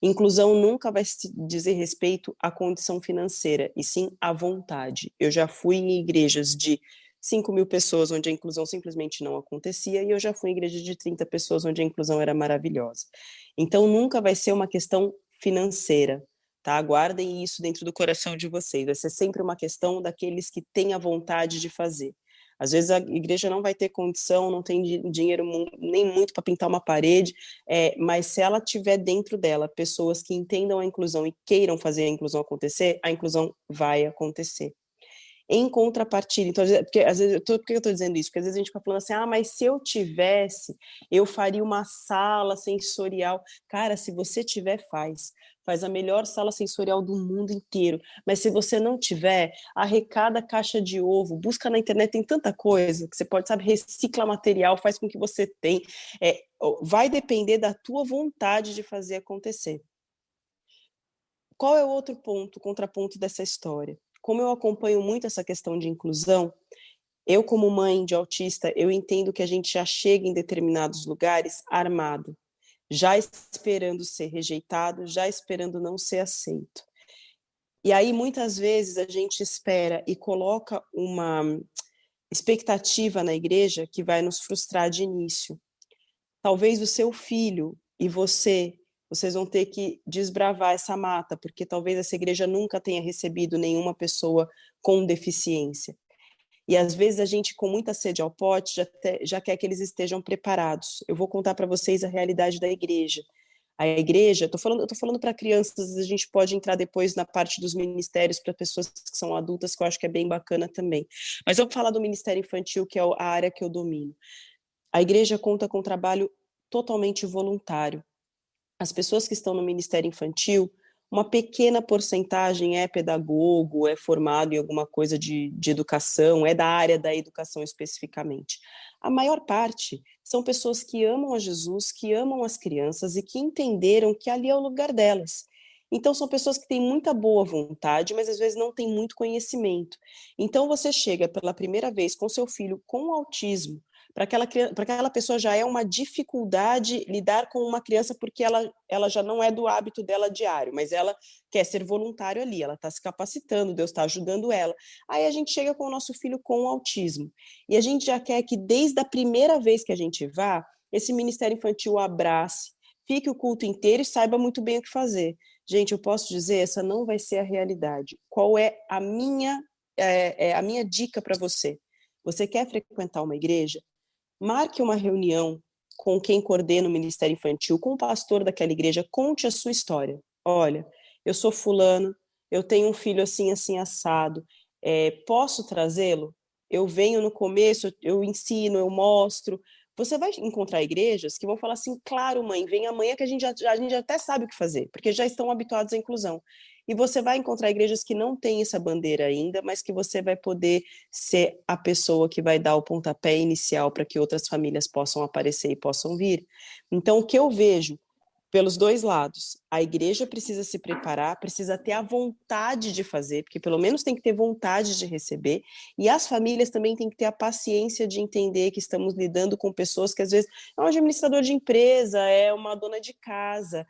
Inclusão nunca vai dizer respeito à condição financeira, e sim à vontade. Eu já fui em igrejas de 5.000 pessoas, onde a inclusão simplesmente não acontecia, e eu já fui em igrejas de 30 pessoas, onde a inclusão era maravilhosa. Então, nunca vai ser uma questão financeira, tá? Guardem isso dentro do coração de vocês. Vai ser sempre uma questão daqueles que têm a vontade de fazer. Às vezes a igreja não vai ter condição, não tem dinheiro nem muito para pintar uma parede, mas se ela tiver dentro dela pessoas que entendam a inclusão e queiram fazer a inclusão acontecer, a inclusão vai acontecer. Em contrapartida, então, porque às vezes, por que eu estou dizendo isso? Porque às vezes a gente fica falando assim, mas se eu tivesse, eu faria uma sala sensorial. Cara, se você tiver, faz a melhor sala sensorial do mundo inteiro, mas se você não tiver, arrecada caixa de ovo, busca na internet, tem tanta coisa que você pode, sabe, recicla material, faz com que você tem, vai depender da tua vontade de fazer acontecer. Qual é o outro ponto, contraponto dessa história? Como eu acompanho muito essa questão de inclusão, eu como mãe de autista, eu entendo que a gente já chega em determinados lugares armado, já esperando ser rejeitado, já esperando não ser aceito. E aí, muitas vezes, a gente espera e coloca uma expectativa na igreja que vai nos frustrar de início. Talvez o seu filho e vocês vão ter que desbravar essa mata, porque talvez essa igreja nunca tenha recebido nenhuma pessoa com deficiência. E às vezes a gente, com muita sede ao pote, já quer que eles estejam preparados. Eu vou contar para vocês a realidade da igreja. A igreja, eu tô falando para crianças, a gente pode entrar depois na parte dos ministérios para pessoas que são adultas, que eu acho que é bem bacana também. Mas eu vou falar do ministério infantil, que é a área que eu domino. A igreja conta com um trabalho totalmente voluntário. As pessoas que estão no Ministério Infantil, uma pequena porcentagem é pedagogo, é formado em alguma coisa de educação, é da área da educação especificamente. A maior parte são pessoas que amam a Jesus, que amam as crianças e que entenderam que ali é o lugar delas. Então, são pessoas que têm muita boa vontade, mas às vezes não têm muito conhecimento. Então, você chega pela primeira vez com seu filho com autismo, para aquela pessoa já é uma dificuldade lidar com uma criança porque ela já não é do hábito dela diário, mas ela quer ser voluntário ali, ela está se capacitando, Deus está ajudando ela. Aí a gente chega com o nosso filho com autismo, e a gente já quer que desde a primeira vez que a gente vá, esse Ministério Infantil o abrace, fique o culto inteiro e saiba muito bem o que fazer. Gente, eu posso dizer, essa não vai ser a realidade. Qual é a minha dica para você? Você quer frequentar uma igreja? Marque uma reunião com quem coordena o Ministério Infantil, com o pastor daquela igreja, conte a sua história. Olha, eu sou fulano, eu tenho um filho assim, assim, assado, posso trazê-lo? Eu venho no começo, eu ensino, eu mostro. Você vai encontrar igrejas que vão falar assim, claro, mãe, vem amanhã que a gente já até sabe o que fazer, porque já estão habituados à inclusão. E você vai encontrar igrejas que não têm essa bandeira ainda, mas que você vai poder ser a pessoa que vai dar o pontapé inicial para que outras famílias possam aparecer e possam vir. Então, o que eu vejo pelos dois lados, a igreja precisa se preparar, precisa ter a vontade de fazer, porque pelo menos tem que ter vontade de receber, e as famílias também têm que ter a paciência de entender que estamos lidando com pessoas que às vezes é um administrador de empresa, é uma dona de casa,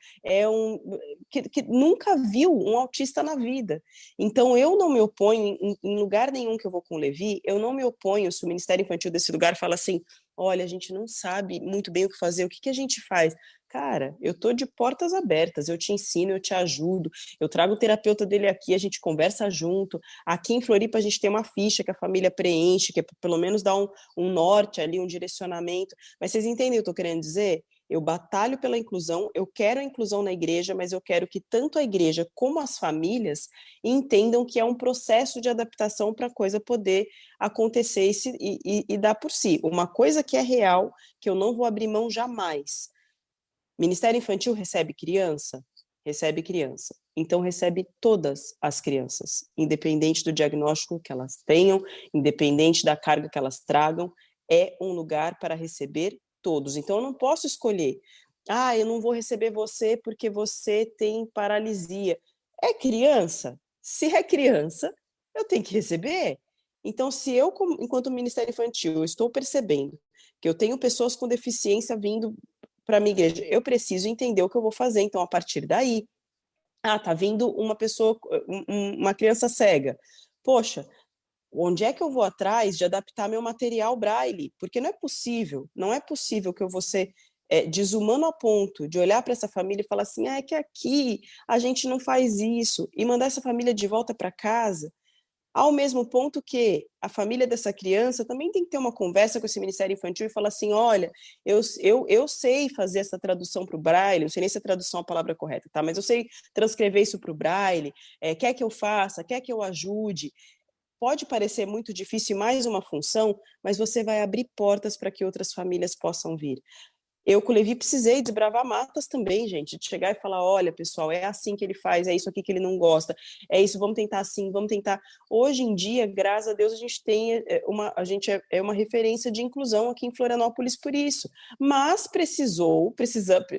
que nunca viu um autista na vida. Então eu não me oponho, em lugar nenhum que eu vou com o Levi, eu não me oponho se o Ministério Infantil desse lugar fala assim, olha, a gente não sabe muito bem o que fazer, o que a gente faz? Cara, eu tô de portas abertas, eu te ensino, eu te ajudo, eu trago o terapeuta dele aqui, a gente conversa junto. Aqui em Floripa a gente tem uma ficha que a família preenche, que pelo menos dá um norte ali, um direcionamento. Mas vocês entendem o que eu tô querendo dizer? Eu batalho pela inclusão, eu quero a inclusão na igreja, mas eu quero que tanto a igreja como as famílias entendam que é um processo de adaptação para a coisa poder acontecer e dar por si. Uma coisa que é real, que eu não vou abrir mão jamais. Ministério Infantil recebe criança? Recebe criança. Então, recebe todas as crianças, independente do diagnóstico que elas tenham, independente da carga que elas tragam, é um lugar para receber todos. Então, eu não posso escolher, eu não vou receber você porque você tem paralisia. É criança? Se é criança, eu tenho que receber. Então, se eu, enquanto Ministério Infantil, estou percebendo que eu tenho pessoas com deficiência vindo para a minha igreja, eu preciso entender o que eu vou fazer, então a partir daí, tá vindo uma pessoa, uma criança cega, poxa, onde é que eu vou atrás de adaptar meu material braille? Porque não é possível que eu vou ser desumano a ponto de olhar para essa família e falar assim, é que aqui a gente não faz isso, e mandar essa família de volta para casa, ao mesmo ponto que a família dessa criança também tem que ter uma conversa com esse Ministério Infantil e falar assim, olha, eu sei fazer essa tradução para o Braille, não sei nem se a tradução é a palavra correta, tá? Mas eu sei transcrever isso para o Braille, quer que eu faça, quer que eu ajude. Pode parecer muito difícil e mais uma função, mas você vai abrir portas para que outras famílias possam vir. Eu, com o Levi, precisei desbravar matas também, gente, de chegar e falar, olha, pessoal, é assim que ele faz, é isso aqui que ele não gosta, é isso, vamos tentar assim, vamos tentar. Hoje em dia, graças a Deus, a gente tem uma referência de inclusão aqui em Florianópolis por isso, mas precisa,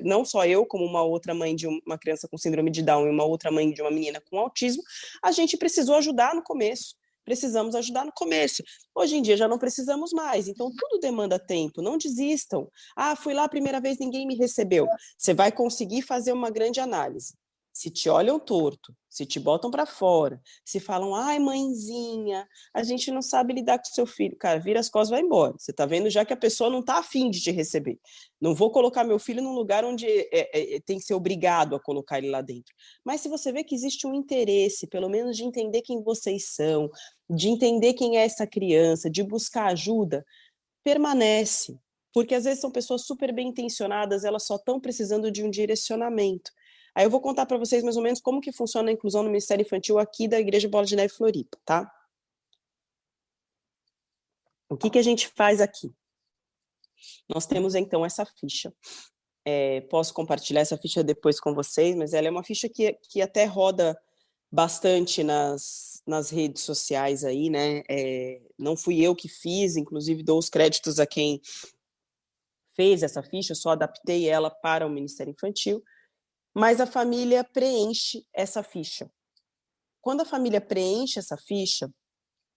não só eu, como uma outra mãe de uma criança com síndrome de Down e uma outra mãe de uma menina com autismo, a gente precisou ajudar no começo. Precisamos ajudar no começo. Hoje em dia já não precisamos mais, então tudo demanda tempo, não desistam. Fui lá a primeira vez, ninguém me recebeu. Você vai conseguir fazer uma grande análise. Se te olham torto, se te botam para fora, se falam, ai, mãezinha, a gente não sabe lidar com seu filho. Cara, vira as costas e vai embora. Você está vendo já que a pessoa não está afim de te receber. Não vou colocar meu filho num lugar onde tem que ser obrigado a colocar ele lá dentro. Mas se você vê que existe um interesse, pelo menos de entender quem vocês são, de entender quem é essa criança, de buscar ajuda, permanece. Porque às vezes são pessoas super bem intencionadas, elas só estão precisando de um direcionamento. Aí eu vou contar para vocês mais ou menos como que funciona a inclusão no Ministério Infantil aqui da Igreja Bola de Neve Floripa, tá? O que a gente faz aqui? Nós temos então essa ficha. Posso compartilhar essa ficha depois com vocês, mas ela é uma ficha que até roda bastante nas redes sociais aí, né? Não fui eu que fiz, inclusive dou os créditos a quem fez essa ficha, eu só adaptei ela para o Ministério Infantil, mas a família preenche essa ficha. Quando a família preenche essa ficha,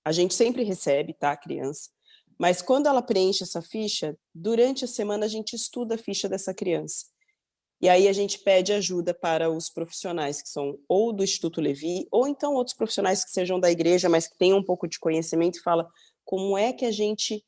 a gente sempre recebe, tá, a criança, Mas quando ela preenche essa ficha, durante a semana a gente estuda a ficha dessa criança. E aí a gente pede ajuda para os profissionais que são ou do Instituto Levi, ou então outros profissionais que sejam da igreja, mas que tenham um pouco de conhecimento, e fala como é que a gente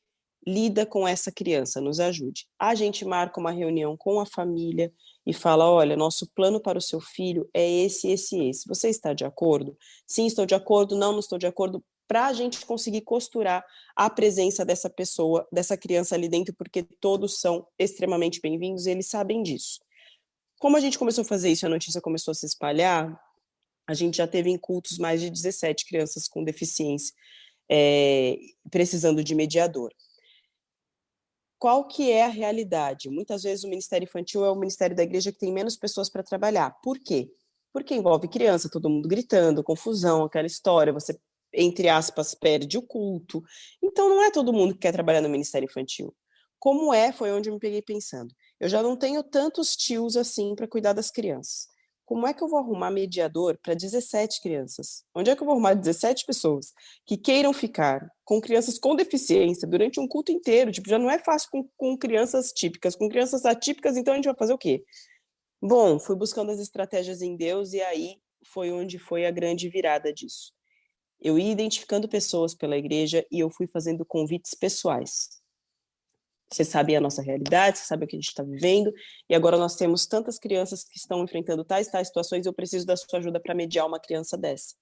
lida com essa criança, nos ajude. A gente marca uma reunião com a família e fala, olha, nosso plano para o seu filho é esse, esse, esse. Você está de acordo? Sim, estou de acordo. Não, não estou de acordo. Para a gente conseguir costurar a presença dessa pessoa, dessa criança ali dentro, porque todos são extremamente bem-vindos e eles sabem disso. Como a gente começou a fazer isso e a notícia começou a se espalhar, a gente já teve em cultos mais de 17 crianças com deficiência precisando de mediador. Qual que é a realidade? Muitas vezes o Ministério Infantil é o ministério da igreja que tem menos pessoas para trabalhar. Por quê? Porque envolve criança, todo mundo gritando, confusão, aquela história, você, entre aspas, perde o culto. Então não é todo mundo que quer trabalhar no Ministério Infantil. Como foi onde eu me peguei pensando. Eu já não tenho tantos tios assim para cuidar das crianças. Como é que eu vou arrumar mediador para 17 crianças? Onde é que eu vou arrumar 17 pessoas que queiram ficar com crianças com deficiência durante um culto inteiro? Tipo, já não é fácil com crianças típicas. Com crianças atípicas, então a gente vai fazer o quê? Bom, fui buscando as estratégias em Deus e aí foi onde foi a grande virada disso. Eu ia identificando pessoas pela igreja e eu fui fazendo convites pessoais. Você sabe a nossa realidade, você sabe o que a gente está vivendo, e agora nós temos tantas crianças que estão enfrentando tais situações, eu preciso da sua ajuda para mediar uma criança dessa.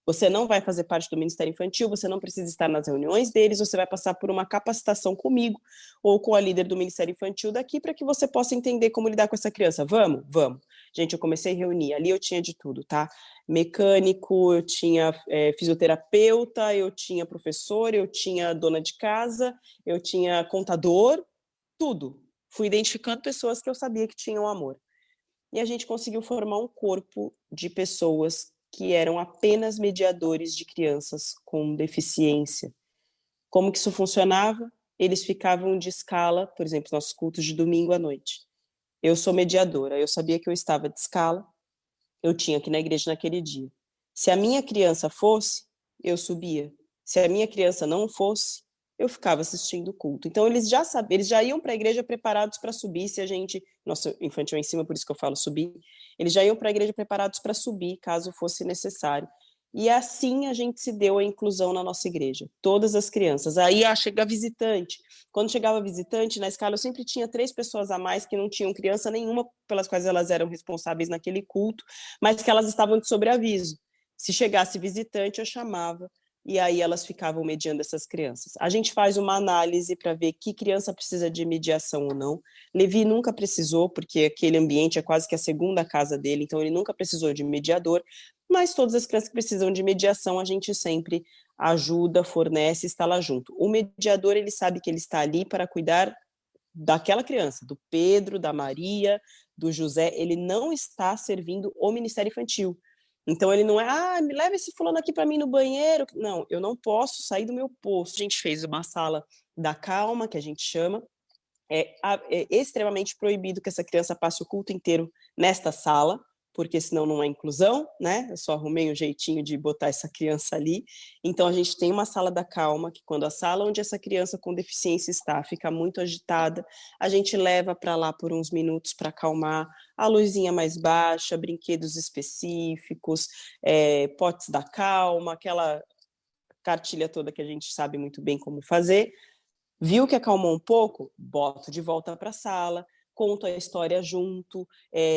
Você não vai fazer parte do Ministério Infantil, você não precisa estar nas reuniões deles, você vai passar por uma capacitação comigo ou com a líder do Ministério Infantil daqui para que você possa entender como lidar com essa criança. Vamos? Vamos. Gente, eu comecei a reunir, ali eu tinha de tudo, tá? Mecânico, eu tinha fisioterapeuta, eu tinha professor, eu tinha dona de casa, eu tinha contador, tudo. Fui identificando pessoas que eu sabia que tinham amor. E a gente conseguiu formar um corpo de pessoas que eram apenas mediadores de crianças com deficiência. Como que isso funcionava? Eles ficavam de escala, por exemplo, nossos cultos de domingo à noite. Eu sou mediadora, eu sabia que eu estava de escala, eu tinha que ir na igreja naquele dia. Se a minha criança fosse, eu subia. Se a minha criança não fosse, eu ficava assistindo o culto. Então eles já iam para a igreja preparados para subir, se a gente, nosso infantil é em cima, por isso que eu falo subir, eles já iam para a igreja preparados para subir, caso fosse necessário. E assim a gente se deu a inclusão na nossa igreja, todas as crianças. Aí chega visitante. Quando chegava visitante, na escala eu sempre tinha 3 pessoas a mais que não tinham criança nenhuma, pelas quais elas eram responsáveis naquele culto, mas que elas estavam de sobreaviso. Se chegasse visitante, eu chamava, e aí elas ficavam mediando essas crianças. A gente faz uma análise para ver que criança precisa de mediação ou não. Levi nunca precisou, porque aquele ambiente é quase que a segunda casa dele, então ele nunca precisou de mediador, mas todas as crianças que precisam de mediação, a gente sempre ajuda, fornece, está lá junto. O mediador, ele sabe que ele está ali para cuidar daquela criança, do Pedro, da Maria, do José, ele não está servindo o Ministério Infantil. Então ele não é, me leva esse fulano aqui para mim no banheiro. Não, eu não posso sair do meu posto. A gente fez uma sala da calma, que a gente chama. É extremamente proibido que essa criança passe o culto inteiro nesta sala, porque senão não é inclusão, né? Eu só arrumei um jeitinho de botar essa criança ali. Então a gente tem uma sala da calma, que quando a sala onde essa criança com deficiência está fica muito agitada, a gente leva para lá por uns minutos para acalmar, a luzinha mais baixa, brinquedos específicos, potes da calma, aquela cartilha toda que a gente sabe muito bem como fazer. Viu que acalmou um pouco? Boto de volta para a sala, conto a história junto.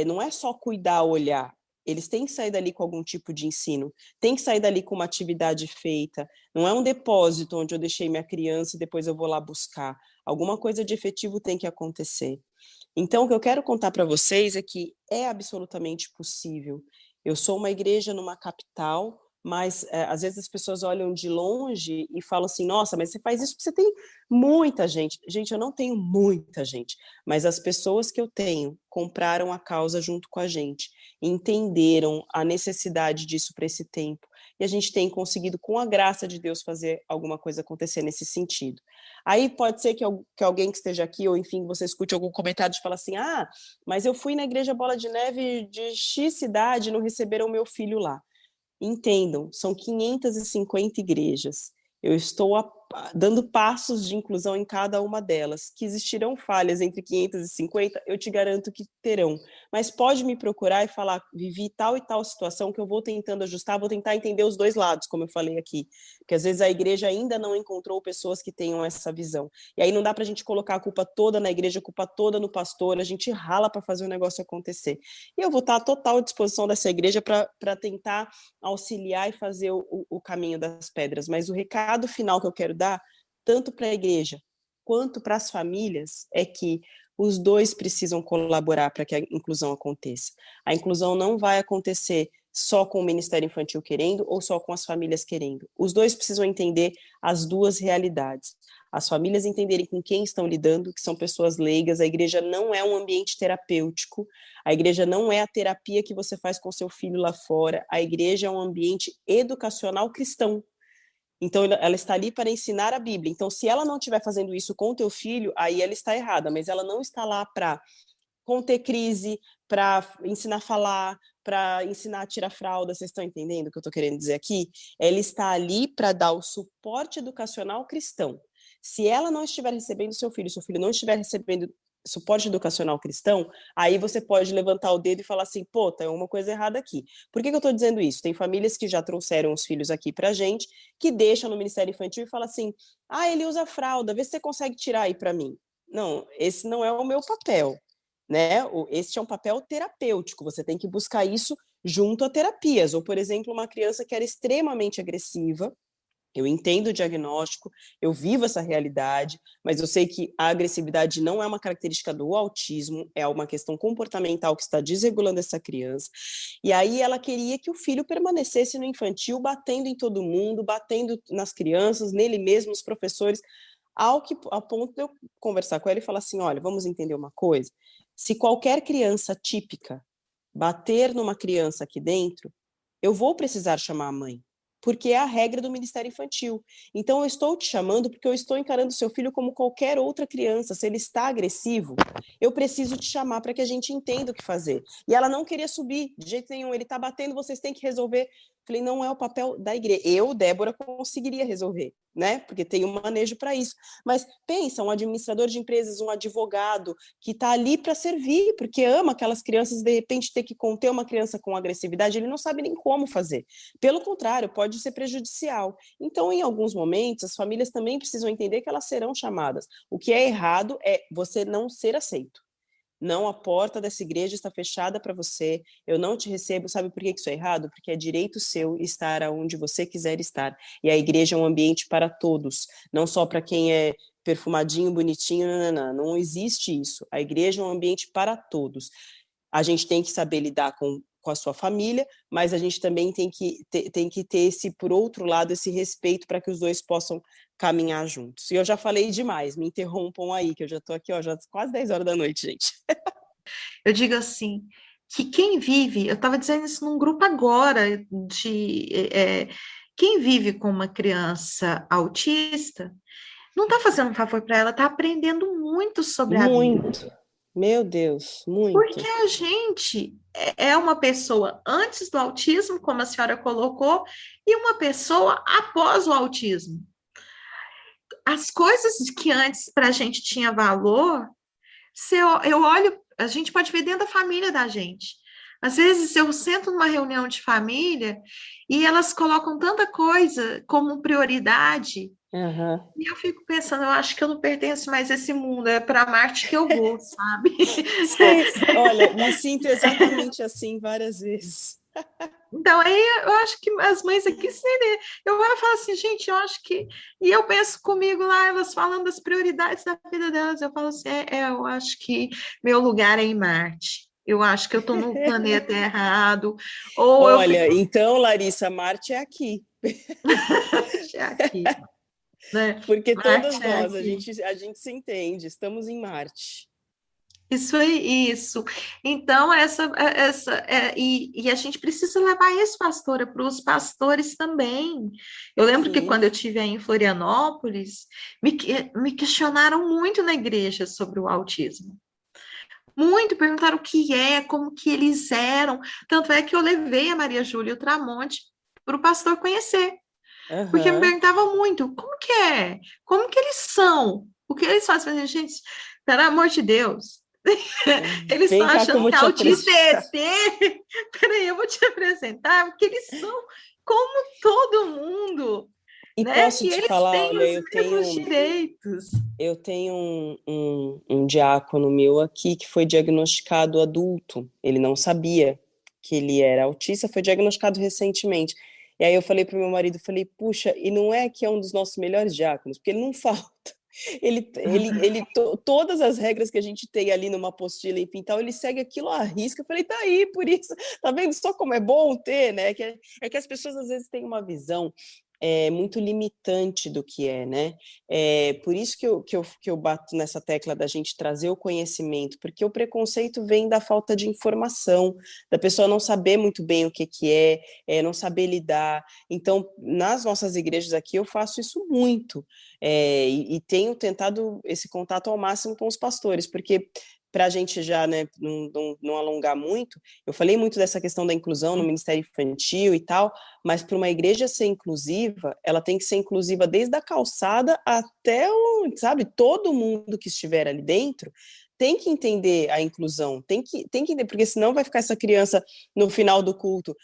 Não é só cuidar, olhar. Eles têm que sair dali com algum tipo de ensino, tem que sair dali com uma atividade feita. Não é um depósito onde eu deixei minha criança e depois eu vou lá buscar. Alguma coisa de efetivo tem que acontecer. Então, o que eu quero contar para vocês é que é absolutamente possível. Eu sou uma igreja numa capital, mas às vezes as pessoas olham de longe e falam assim, nossa, mas você faz isso porque você tem muita gente. Gente, eu não tenho muita gente, mas as pessoas que eu tenho compraram a causa junto com a gente, entenderam a necessidade disso para esse tempo, e a gente tem conseguido, com a graça de Deus, fazer alguma coisa acontecer nesse sentido. Aí pode ser que alguém que esteja aqui, ou enfim, você escute algum comentário e fala assim, mas eu fui na Igreja Bola de Neve de X cidade e não receberam o meu filho lá. Entendam, são 550 igrejas. Eu estou dando passos de inclusão em cada uma delas. Que existirão falhas entre 550, eu te garanto que terão. Mas pode me procurar e falar, vivi tal e tal situação que eu vou tentando ajustar, vou tentar entender os dois lados, como eu falei aqui. Porque às vezes a igreja ainda não encontrou pessoas que tenham essa visão. E aí não dá para a gente colocar a culpa toda na igreja, a culpa toda no pastor, a gente rala para fazer o negócio acontecer. E eu vou estar à total disposição dessa igreja para tentar auxiliar e fazer o caminho das pedras. Mas o recado final que eu quero dar, tanto para a igreja quanto para as famílias, é que os dois precisam colaborar para que a inclusão aconteça. A inclusão não vai acontecer só com o Ministério Infantil querendo ou só com as famílias querendo. Os dois precisam entender as duas realidades. As famílias entenderem com quem estão lidando, que são pessoas leigas. A igreja não é um ambiente terapêutico, a igreja não é a terapia que você faz com seu filho lá fora, a igreja é um ambiente educacional cristão. Então, ela está ali para ensinar a Bíblia. Então, se ela não estiver fazendo isso com o teu filho, aí ela está errada, mas ela não está lá para conter crise, para ensinar a falar, para ensinar a tirar fralda. Vocês estão entendendo o que eu estou querendo dizer aqui? Ela está ali para dar o suporte educacional cristão. Se ela não estiver recebendo seu filho não estiver recebendo suporte educacional cristão, aí você pode levantar o dedo e falar assim, pô, tem uma coisa errada aqui. Por que eu estou dizendo isso? Tem famílias que já trouxeram os filhos aqui pra gente, que deixam no Ministério Infantil e falam assim, ele usa fralda, vê se você consegue tirar aí para mim. Não, esse não é o meu papel, né? Esse é um papel terapêutico, você tem que buscar isso junto a terapias. Ou, por exemplo, uma criança que era extremamente agressiva, eu entendo o diagnóstico, eu vivo essa realidade, mas eu sei que a agressividade não é uma característica do autismo, é uma questão comportamental que está desregulando essa criança. E aí ela queria que o filho permanecesse no infantil, batendo em todo mundo, batendo nas crianças, nele mesmo, nos professores, ao ponto de eu conversar com ela e falar assim, olha, vamos entender uma coisa, se qualquer criança típica bater numa criança aqui dentro, eu vou precisar chamar a mãe, porque é a regra do Ministério Infantil. Então, eu estou te chamando porque eu estou encarando seu filho como qualquer outra criança. Se ele está agressivo, eu preciso te chamar para que a gente entenda o que fazer. E ela não queria subir, de jeito nenhum. Ele está batendo, vocês têm que resolver. Falei, não é o papel da igreja. Eu, Débora, conseguiria resolver, né? Porque tem um manejo para isso. Mas pensa, um administrador de empresas, um advogado que está ali para servir, porque ama aquelas crianças, de repente ter que conter uma criança com agressividade, ele não sabe nem como fazer. Pelo contrário, pode ser prejudicial. Então, em alguns momentos, as famílias também precisam entender que elas serão chamadas. O que é errado é você não ser aceito. Não, a porta dessa igreja está fechada para você, eu não te recebo. Sabe por que isso é errado? Porque é direito seu estar aonde você quiser estar. E a igreja é um ambiente para todos, não só para quem é perfumadinho, bonitinho, não existe isso. A igreja é um ambiente para todos. A gente tem que saber lidar com a sua família, mas a gente também tem que ter esse, por outro lado, esse respeito para que os dois possam caminhar juntos. E eu já falei demais, me interrompam aí, que eu já estou aqui, já quase 10 horas da noite, gente. Eu digo assim, que quem vive, eu estava dizendo isso num grupo agora, quem vive com uma criança autista, não está fazendo um favor para ela, está aprendendo muito sobre a vida. Muito, meu Deus, muito. Porque a gente é uma pessoa antes do autismo, como a senhora colocou, e uma pessoa após o autismo. As coisas que antes para a gente tinha valor, eu olho, a gente pode ver dentro da família da gente. Às vezes eu sento numa reunião de família e elas colocam tanta coisa como prioridade. Uhum. E eu fico pensando, eu acho que eu não pertenço mais a esse mundo, é para Marte que eu vou, sabe? Sim, olha, me sinto exatamente assim várias vezes. Então, aí eu acho que as mães aqui, eu vou falar assim, gente, eu acho que... E eu penso comigo lá, elas falando das prioridades da vida delas, eu falo assim, eu acho que meu lugar é em Marte. Eu acho que eu estou no planeta errado. Ou olha, então, Larissa, Marte é aqui. é aqui. Né? Porque Marte todas é nós, aqui. a gente se entende, estamos em Marte. Isso aí, isso. Então, e a gente precisa levar isso, pastora, para os pastores também. Eu lembro Sim. que quando eu estive aí em Florianópolis, me questionaram muito na igreja sobre o autismo. Muito, perguntaram o que é, como que eles eram. Tanto é que eu levei a Maria Júlia e o Tramonte para o pastor conhecer. Porque me Aham. perguntava muito, como que é? Como que eles são? O que eles fazem? Eu falei, gente, pelo amor de Deus. Eles estão Vem cá que eu achando vou que te autista é apresentar. ET. Peraí, eu vou te apresentar, porque eles são como todo mundo, E né? posso E te eles falar, têm olha, os mesmos direitos. eu tenho um diácono meu aqui que foi diagnosticado adulto. Ele não sabia que ele era autista, foi diagnosticado recentemente. E aí eu falei para o meu marido, falei, puxa, e não é que é um dos nossos melhores diáconos, porque ele não falta. Todas as regras que a gente tem ali numa apostila, enfim, tal, ele segue aquilo à risca. Eu falei, tá aí, por isso, tá vendo só como é bom ter, né? É que as pessoas às vezes têm uma visão muito limitante do que é, né? Por isso que eu bato nessa tecla da gente trazer o conhecimento, porque o preconceito vem da falta de informação, da pessoa não saber muito bem o que não saber lidar. Então, nas nossas igrejas aqui, eu faço isso muito, e tenho tentado esse contato ao máximo com os pastores, porque para a gente já, né, não alongar muito, eu falei muito dessa questão da inclusão no Ministério Infantil e tal, mas para uma igreja ser inclusiva, ela tem que ser inclusiva desde a calçada até sabe, todo mundo que estiver ali dentro tem que entender a inclusão, tem que entender, porque senão vai ficar essa criança no final do culto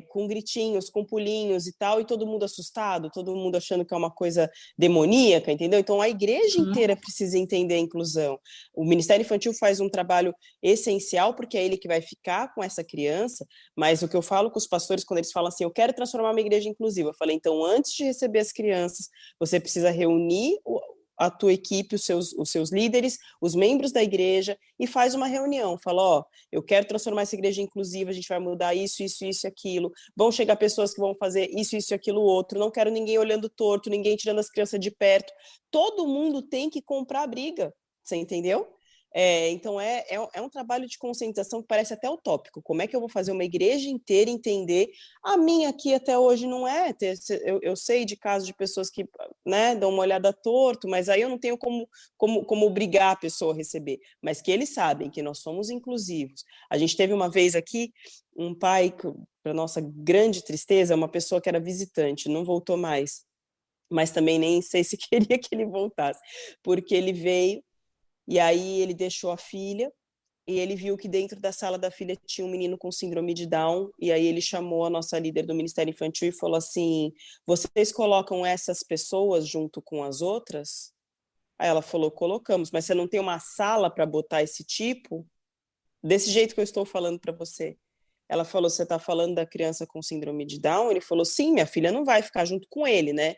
com gritinhos, com pulinhos e tal, e todo mundo assustado, todo mundo achando que é uma coisa demoníaca, entendeu? Então a igreja inteira precisa entender a inclusão. O Ministério Infantil faz um trabalho essencial, porque é ele que vai ficar com essa criança, mas o que eu falo com os pastores, quando eles falam assim, eu quero transformar uma igreja inclusiva, eu falei, então, antes de receber as crianças, você precisa reunir a tua equipe, os seus líderes, os membros da igreja, e faz uma reunião, fala, ó, eu quero transformar essa igreja inclusiva, a gente vai mudar isso, isso, isso e aquilo, vão chegar pessoas que vão fazer isso, isso e aquilo outro, não quero ninguém olhando torto, ninguém tirando as crianças de perto, todo mundo tem que comprar a briga, você entendeu? Então, é um trabalho de conscientização que parece até utópico. Como é que eu vou fazer uma igreja inteira entender? A minha aqui até hoje não é. Eu sei de casos de pessoas que, né, dão uma olhada torto, mas aí eu não tenho como obrigar a pessoa a receber. Mas que eles sabem que nós somos inclusivos. A gente teve uma vez aqui um pai, para nossa grande tristeza, uma pessoa que era visitante, não voltou mais. Mas também nem sei se queria que ele voltasse, porque ele veio e aí ele deixou a filha e ele viu que dentro da sala da filha tinha um menino com síndrome de Down, e aí ele chamou a nossa líder do Ministério Infantil e falou assim, vocês colocam essas pessoas junto com as outras? Aí ela falou, colocamos, mas você não tem uma sala para botar esse tipo? Desse jeito que eu estou falando para você. Ela falou, você está falando da criança com síndrome de Down? Ele falou, sim, minha filha não vai ficar junto com ele, né?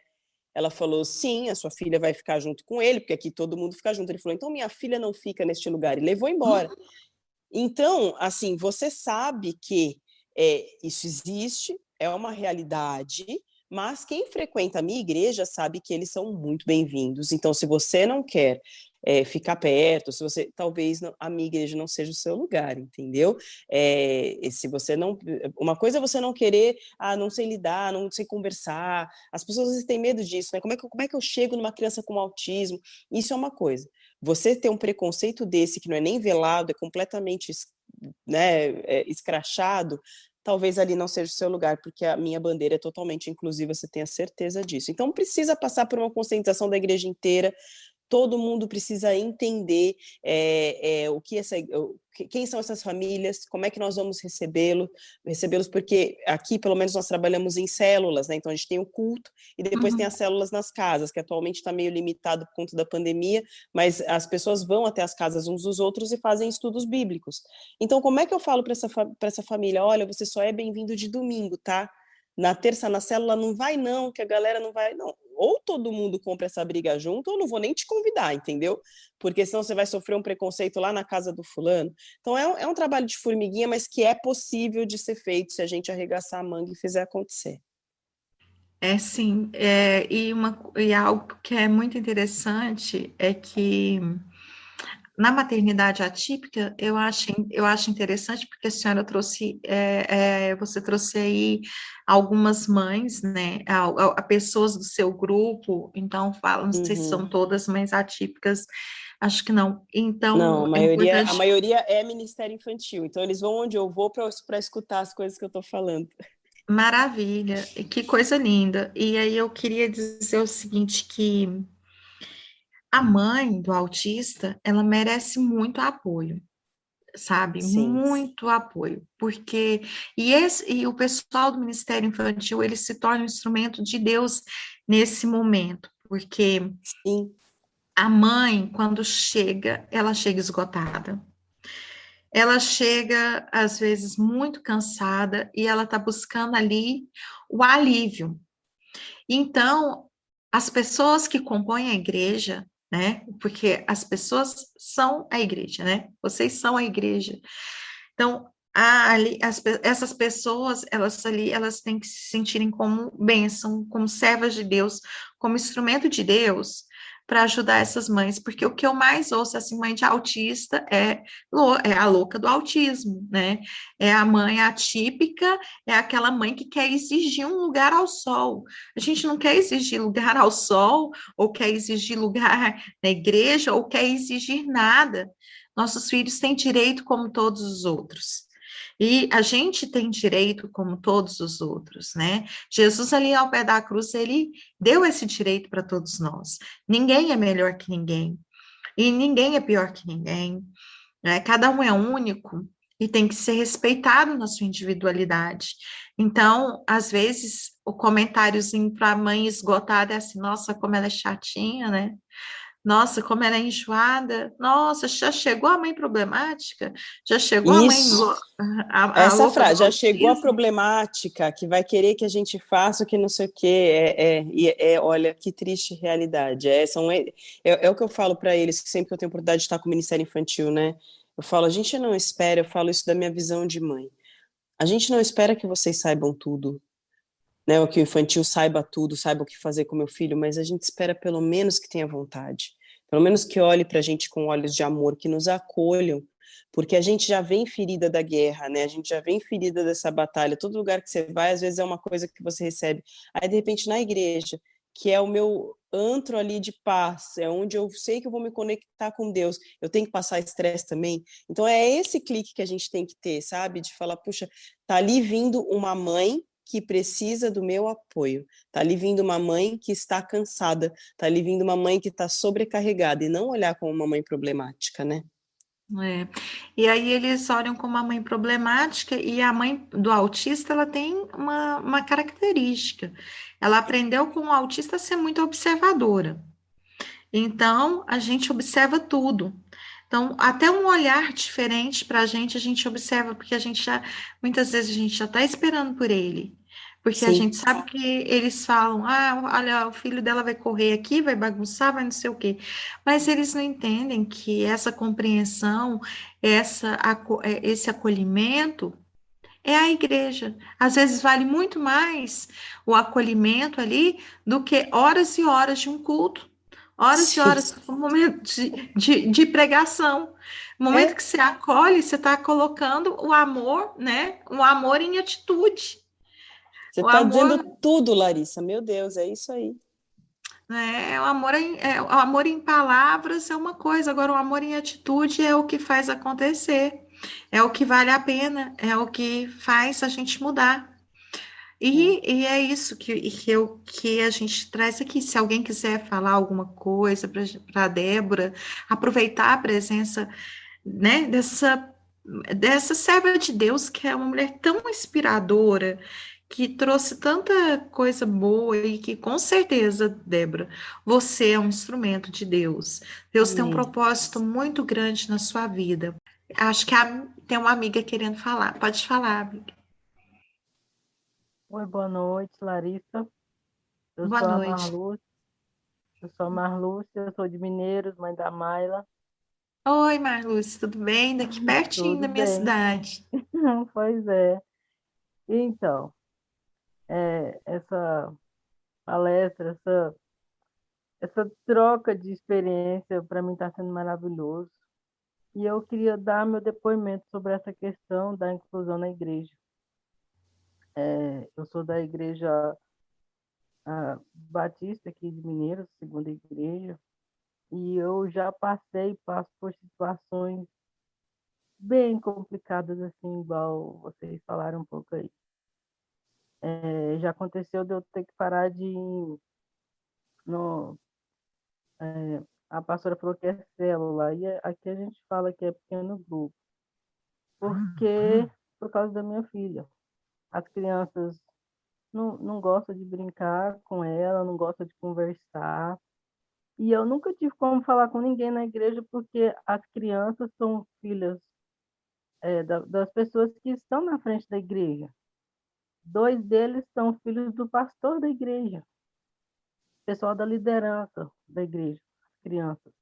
Ela falou, sim, a sua filha vai ficar junto com ele, porque aqui todo mundo fica junto. Ele falou, então minha filha não fica neste lugar. E levou embora. Então, assim, você sabe que isso existe, é uma realidade, mas quem frequenta a minha igreja sabe que eles são muito bem-vindos. Então, se você não quer ficar perto, se você talvez a minha igreja não seja o seu lugar, entendeu? Se você não, uma coisa é você não querer, não sei lidar, não sei conversar. As pessoas às vezes têm medo disso, né? Como é que eu chego numa criança com autismo? Isso é uma coisa. Você ter um preconceito desse, que não é nem velado, é completamente, né, escrachado, talvez ali não seja o seu lugar, porque a minha bandeira é totalmente inclusiva, você tenha certeza disso. Então, precisa passar por uma conscientização da igreja inteira, todo mundo precisa entender quem são essas famílias, como é que nós vamos recebê-los, porque aqui, pelo menos, nós trabalhamos em células, né? Então a gente tem o culto e depois tem as células nas casas, que atualmente está meio limitado por conta da pandemia, mas as pessoas vão até as casas uns dos outros e fazem estudos bíblicos. Então, como é que eu falo para essa família? Olha, você só é bem-vindo de domingo, tá? Na terça, na célula, não vai não, que a galera não vai, não. Ou todo mundo compra essa briga junto, ou não vou nem te convidar, entendeu? Porque senão você vai sofrer um preconceito lá na casa do fulano. Então é um trabalho de formiguinha, mas que é possível de ser feito se a gente arregaçar a manga e fizer acontecer. Sim, e algo que é muito interessante é que na maternidade atípica, eu acho interessante, porque a senhora trouxe, você trouxe aí algumas mães, né, a pessoas do seu grupo, então fala, não sei se são Uhum. todas mães atípicas, acho que não. Não, Então, é a importante. maioria é Ministério Infantil, então eles vão onde eu vou para escutar as coisas que eu estou falando. Maravilha, que coisa linda. E aí eu queria dizer o seguinte, que a mãe do autista, ela merece muito apoio, sabe? Sim, Muito apoio, porque e o pessoal do Ministério Infantil, ele se torna um instrumento de Deus nesse momento, porque sim, a mãe, quando chega, ela chega esgotada. Ela chega, às vezes, muito cansada e ela está buscando ali o alívio. Então, as pessoas que compõem a igreja, né? Porque as pessoas são a igreja, né? Vocês são a igreja. Então, essas pessoas, elas têm que se sentirem como bênção, como servas de Deus, como instrumento de Deus para ajudar essas mães, porque o que eu mais ouço, assim, mãe de autista é a louca do autismo, né? É a mãe atípica, é aquela mãe que quer exigir um lugar ao sol. A gente não quer exigir lugar ao sol, ou quer exigir lugar na igreja, ou quer exigir nada. Nossos filhos têm direito como todos os outros. E a gente tem direito como todos os outros, né? Jesus ali ao pé da cruz, ele deu esse direito para todos nós. Ninguém é melhor que ninguém. E ninguém é pior que ninguém, né? Cada um é único e tem que ser respeitado na sua individualidade. Então, às vezes, o comentáriozinho para a mãe esgotada é assim, nossa, como ela é chatinha, né? Nossa, como ela é enjoada. Nossa, já chegou a mãe problemática? Já chegou a mãe, isso. a Essa louca do frase, já chegou a autismo? problemática, que vai querer que a gente faça o que não sei o quê. Olha, que triste realidade. É o que eu falo para eles, que sempre que eu tenho oportunidade de estar com o Ministério Infantil, né? Eu falo, a gente não espera, eu falo isso da minha visão de mãe. A gente não espera que vocês saibam tudo, né? O que o infantil saiba tudo, saiba o que fazer com o meu filho, mas a gente espera pelo menos que tenha vontade. Pelo menos que olhe para a gente com olhos de amor, que nos acolham, porque a gente já vem ferida da guerra, né? A gente já vem ferida dessa batalha. Todo lugar que você vai, às vezes é uma coisa que você recebe. Aí, de repente, na igreja, que é o meu antro ali de paz, é onde eu sei que eu vou me conectar com Deus, eu tenho que passar estresse também. Então, é esse clique que a gente tem que ter, sabe? De falar, puxa, tá ali vindo uma mãe que precisa do meu apoio. Tá ali vindo uma mãe que está cansada, tá ali vindo uma mãe que está sobrecarregada, e não olhar como uma mãe problemática, né? É. E aí eles olham como uma mãe problemática e a mãe do autista, ela tem uma característica. Ela aprendeu com o autista a ser muito observadora. Então, a gente observa tudo. Então, até um olhar diferente para a gente observa, porque a gente já, muitas vezes a gente já está esperando por ele. Porque a gente Sim, sabe que eles falam, ah, olha, o filho dela vai correr aqui, vai bagunçar, vai não sei o quê. Mas eles não entendem que essa compreensão, esse acolhimento é a igreja. Às vezes vale muito mais o acolhimento ali do que horas e horas de um culto, horas e sim. horas, um momento de pregação. No momento É, que você acolhe, você está colocando o amor, né? O amor em atitude. você O está dizendo amor, tudo, Larissa. Meu Deus, é isso aí. né? O amor em palavras é uma coisa, agora o amor em atitude é o que faz acontecer, é o que vale a pena, é o que faz a gente mudar. É. E é isso que a gente traz aqui. Se alguém quiser falar alguma coisa para a Débora, aproveitar a presença, né, dessa serva de Deus, que é uma mulher tão inspiradora, que trouxe tanta coisa boa e que, com certeza, Débora, você é um instrumento de Deus. Deus tem um Amém. propósito muito grande na sua vida. Acho que tem uma amiga querendo falar. Pode falar, amiga. Oi, boa noite, Larissa. Eu Boa sou a noite. Marlúcia, eu sou de Mineiros, mãe da Maila. Oi, Marluce, tudo bem? Daqui pertinho Tudo da minha bem? cidade. Pois é. Então, essa palestra, essa troca de experiência, para mim está sendo maravilhoso. E eu queria dar meu depoimento sobre essa questão da inclusão na igreja. Eu sou da igreja Batista aqui de Mineiros, segunda igreja, e eu já passei e passo por situações bem complicadas, assim, igual vocês falaram um pouco aí. Já aconteceu de eu ter que parar de ir no, a pastora falou que é célula, e aqui a gente fala que é pequeno grupo, porque por causa da minha filha. As crianças não gostam de brincar com ela, não gostam de conversar. E eu nunca tive como falar com ninguém na igreja, porque as crianças são filhas das pessoas que estão na frente da igreja. 2 deles são filhos do pastor da igreja, pessoal da liderança da igreja, as crianças.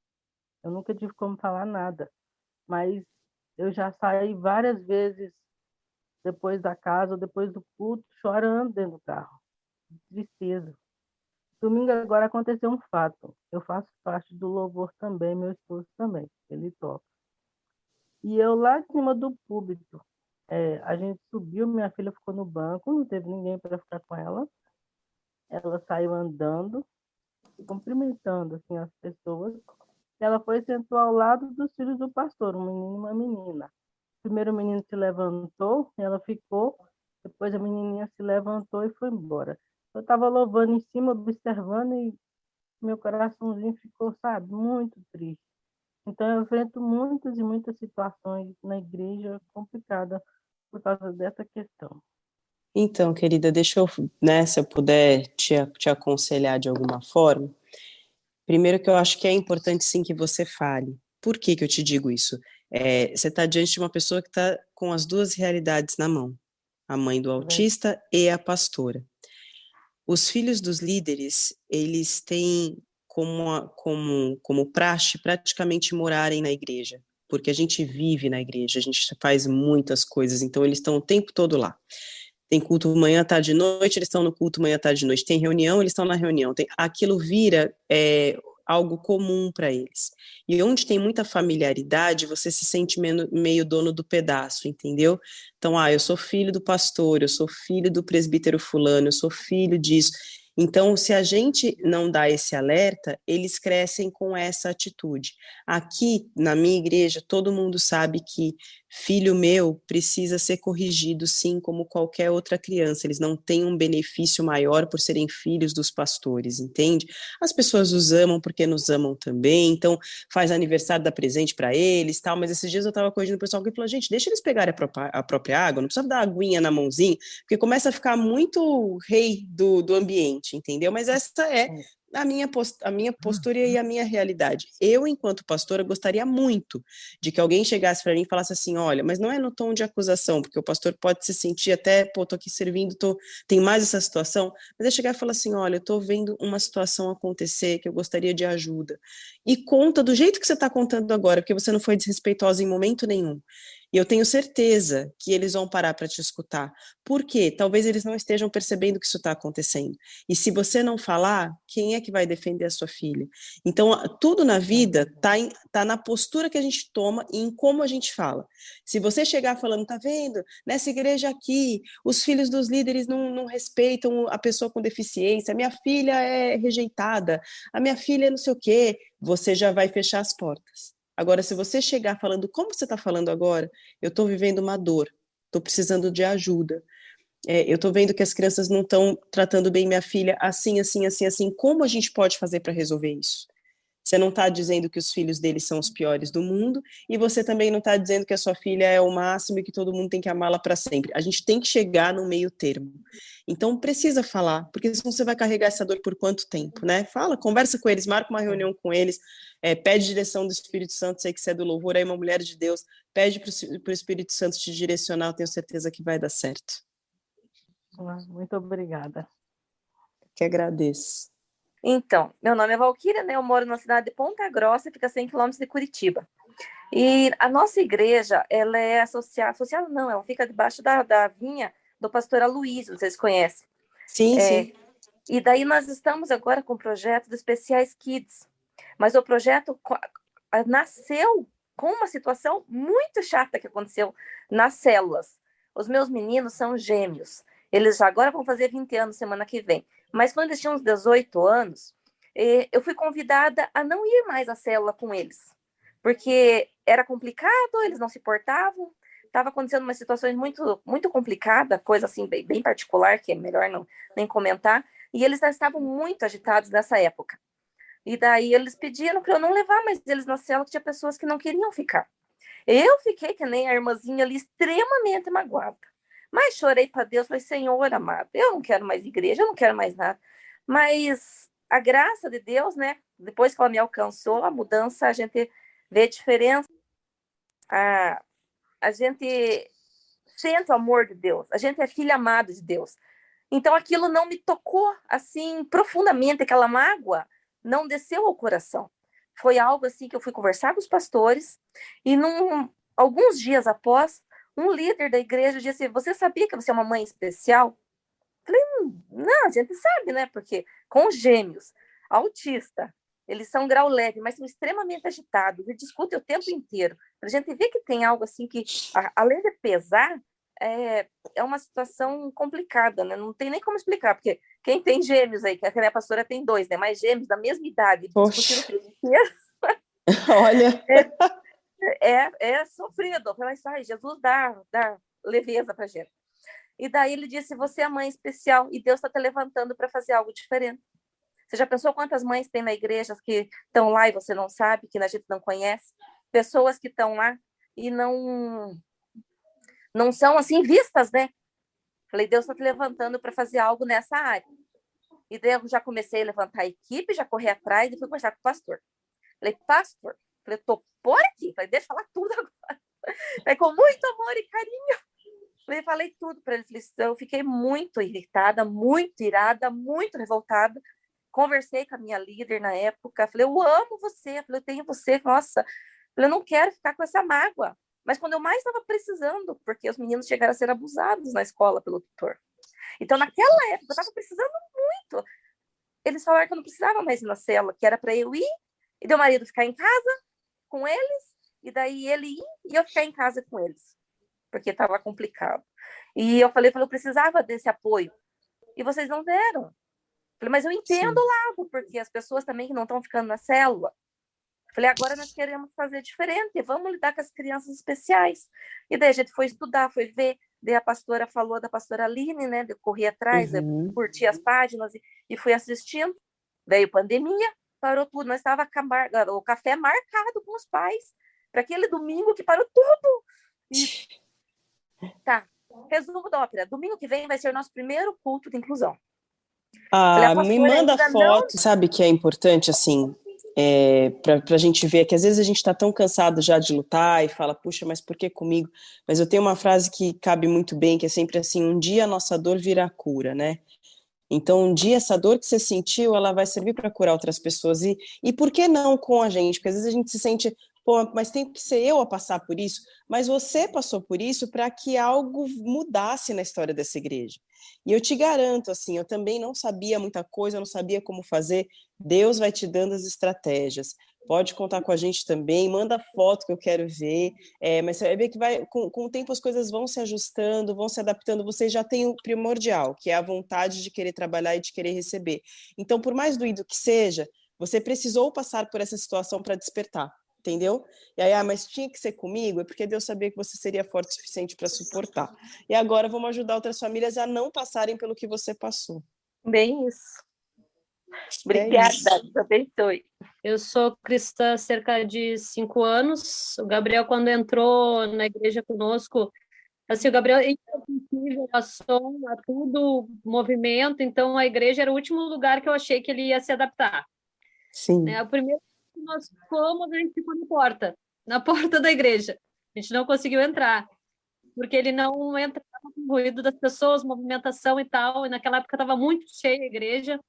Eu nunca tive como falar nada, mas eu já saí várias vezes depois da casa, ou depois do culto, chorando dentro do carro, de tristeza. Domingo agora aconteceu um fato. Eu faço parte do louvor também, meu esposo também, ele toca. E eu lá em cima do púlpito, a gente subiu, minha filha ficou no banco, não teve ninguém para ficar com ela. Ela saiu andando, cumprimentando assim, as pessoas. Ela foi e sentou ao lado dos filhos do pastor, um menino e uma menina. Primeiro o menino se levantou, ela ficou, depois a menininha se levantou e foi embora. Eu estava louvando em cima, observando, e meu coraçãozinho ficou, sabe, muito triste. Então, eu enfrento muitas e muitas situações na igreja complicadas por causa dessa questão. Então, querida, deixa eu, né, se eu puder te aconselhar de alguma forma. Primeiro que eu acho que é importante sim que você fale. Por que que eu te digo isso? Você está diante de uma pessoa que está com as duas realidades na mão, a mãe do autista e a pastora. Os filhos dos líderes, eles têm como praxe praticamente morarem na igreja, porque a gente vive na igreja, a gente faz muitas coisas, então eles estão o tempo todo lá. Tem culto manhã, tarde e noite, eles estão no culto manhã, tarde e noite. Tem reunião, eles estão na reunião. Aquilo vira algo comum para eles. E onde tem muita familiaridade, você se sente meio dono do pedaço, entendeu? Então, eu sou filho do pastor, eu sou filho do presbítero fulano, eu sou filho disso. Então, se a gente não dá esse alerta, eles crescem com essa atitude. Aqui, na minha igreja, todo mundo sabe que filho meu precisa ser corrigido, sim, como qualquer outra criança. Eles não têm um benefício maior por serem filhos dos pastores, entende? As pessoas os amam porque nos amam também, então faz aniversário, dá presente para eles, tal. Mas esses dias eu estava corrigindo o pessoal que falou, gente, deixa eles pegarem a própria água, não precisa dar aguinha na mãozinha, porque começa a ficar muito rei do ambiente, entendeu? Mas essa é a minha postura e a minha realidade. Eu, enquanto pastora, gostaria muito de que alguém chegasse para mim e falasse assim, olha, mas não é no tom de acusação, porque o pastor pode se sentir até, tô aqui servindo, tem mais essa situação, mas é chegar e falar assim, olha, eu tô vendo uma situação acontecer que eu gostaria de ajuda. E conta do jeito que você está contando agora, porque você não foi desrespeitosa em momento nenhum. E eu tenho certeza que eles vão parar para te escutar. Por quê? Talvez eles não estejam percebendo que isso está acontecendo. E se você não falar, quem é que vai defender a sua filha? Então, tudo na vida tá na postura que a gente toma e em como a gente fala. Se você chegar falando, tá vendo? Nessa igreja aqui, os filhos dos líderes não respeitam a pessoa com deficiência, a minha filha é rejeitada, a minha filha é não sei o quê, você já vai fechar as portas. Agora, se você chegar falando como você está falando agora, eu estou vivendo uma dor, estou precisando de ajuda. Eu estou vendo que as crianças não estão tratando bem minha filha assim, assim, assim, assim. Como a gente pode fazer para resolver isso? Você não está dizendo que os filhos deles são os piores do mundo e você também não está dizendo que a sua filha é o máximo e que todo mundo tem que amá-la para sempre. A gente tem que chegar no meio termo. Então precisa falar, porque senão você vai carregar essa dor por quanto tempo, né? Fala, conversa com eles, marca uma reunião com eles, pede direção do Espírito Santo, sei que você é do louvor, aí uma mulher de Deus, pede para o Espírito Santo te direcionar, eu tenho certeza que vai dar certo. Muito obrigada. Que agradeço. Então, meu nome é Valquíria, né? Eu moro na cidade de Ponta Grossa, fica a 100 quilômetros de Curitiba. E a nossa igreja, ela é associada não, ela fica debaixo da vinha do pastor Aloysio, vocês conhecem? Sim, sim. E daí nós estamos agora com o projeto do Especiais Kids, mas o projeto nasceu com uma situação muito chata que aconteceu nas células. Os meus meninos são gêmeos, eles agora vão fazer 20 anos semana que vem, mas quando eles tinham uns 18 anos, eu fui convidada a não ir mais à célula com eles, porque era complicado, eles não se portavam, estava acontecendo umas situações muito, muito complicadas, coisa assim, bem particular, que é melhor não nem comentar, e eles já estavam muito agitados nessa época. E daí eles pediram para eu não levar mais eles na cela, que tinha pessoas que não queriam ficar. Eu fiquei que nem a irmãzinha ali, extremamente magoada. Mas chorei para Deus, falei, Senhor amado, eu não quero mais igreja, eu não quero mais nada. Mas a graça de Deus, né? Depois que ela me alcançou, a mudança, a gente vê a diferença. A gente sente o amor de Deus, a gente é filho amado de Deus. Então aquilo não me tocou assim profundamente, aquela mágoa não desceu ao coração. Foi algo assim que eu fui conversar com os pastores e alguns dias após, um líder da igreja disse assim, você sabia que você é uma mãe especial? Falei, não, a gente sabe, né? Porque com gêmeos, autista, eles são grau leve, mas são extremamente agitados e discutem o tempo inteiro. Para a gente ver que tem algo assim que, além de pesar, é uma situação complicada, né? Não tem nem como explicar, porque quem tem gêmeos aí, que a minha pastora tem 2, né? Mas gêmeos da mesma idade, discutindo o tempo inteiro. Olha. É sofrido. Mas, Jesus dá leveza para gente. E daí ele disse, você é mãe especial e Deus está te levantando para fazer algo diferente. Você já pensou quantas mães tem na igreja que estão lá e você não sabe, que a gente não conhece? Pessoas que estão lá e não são assim vistas, né? Falei, Deus está te levantando para fazer algo nessa área. E daí eu já comecei a levantar a equipe, já corri atrás e fui conversar com o pastor. Falei, pastor, tô por aqui. Falei, deixa eu falar tudo agora. Falei, com muito amor e carinho. Falei tudo para ele. Eu fiquei muito irritada, muito irada, muito revoltada. Conversei com a minha líder na época. Falei, eu amo você. Falei, eu tenho você. Nossa. Falei, eu não quero ficar com essa mágoa. Mas quando eu mais estava precisando, porque os meninos chegaram a ser abusados na escola pelo tutor. Então, naquela época, eu estava precisando muito. Eles falaram que eu não precisava mais ir na cela, que era para eu ir, e meu marido ficar em casa com eles, e daí ele ir e eu ficar em casa com eles, porque estava complicado. E eu falei, eu precisava desse apoio. E vocês não deram. Falei, mas eu entendo o lado, porque as pessoas também que não estão ficando na célula. Falei, agora nós queremos fazer diferente, vamos lidar com as crianças especiais. E daí a gente foi estudar, foi ver, daí a pastora falou da pastora Aline, né? Eu corri atrás, eu curti as páginas e fui assistindo. Veio pandemia, parou tudo, nós estava o café marcado com os pais, para aquele domingo que parou tudo. E... Tá, resumo da ópera, domingo que vem vai ser o nosso primeiro culto de inclusão. Me manda foto, não... sabe que é importante, assim, para a gente ver que às vezes a gente está tão cansado já de lutar e fala, puxa, mas por que comigo? Mas eu tenho uma frase que cabe muito bem, que é sempre assim, um dia a nossa dor vira cura, né? Então, um dia essa dor que você sentiu, ela vai servir para curar outras pessoas. E por que não com a gente? Porque às vezes a gente se sente, pô, mas tem que ser eu a passar por isso. Mas você passou por isso para que algo mudasse na história dessa igreja. E eu te garanto, assim, eu também não sabia muita coisa, eu não sabia como fazer. Deus vai te dando as estratégias. Pode contar com a gente também, manda foto que eu quero ver, mas você vai ver que com o tempo as coisas vão se ajustando, vão se adaptando, você já tem o primordial, que é a vontade de querer trabalhar e de querer receber. Então, por mais doído que seja, você precisou passar por essa situação para despertar, entendeu? E aí, mas tinha que ser comigo, é porque Deus sabia que você seria forte o suficiente para suportar. E agora vamos ajudar outras famílias a não passarem pelo que você passou. Bem isso. Obrigada, Deus abençoe. Eu sou cristã há cerca de 5 anos. O Gabriel, quando entrou na igreja conosco, assim, o Gabriel é sensível a som, a tudo, movimento, então a igreja era o último lugar que eu achei que ele ia se adaptar. Sim. O primeiro que nós fomos, a gente ficou na porta da igreja. A gente não conseguiu entrar, porque ele não entrava com o ruído das pessoas, movimentação e tal, e naquela época estava muito cheia a igreja.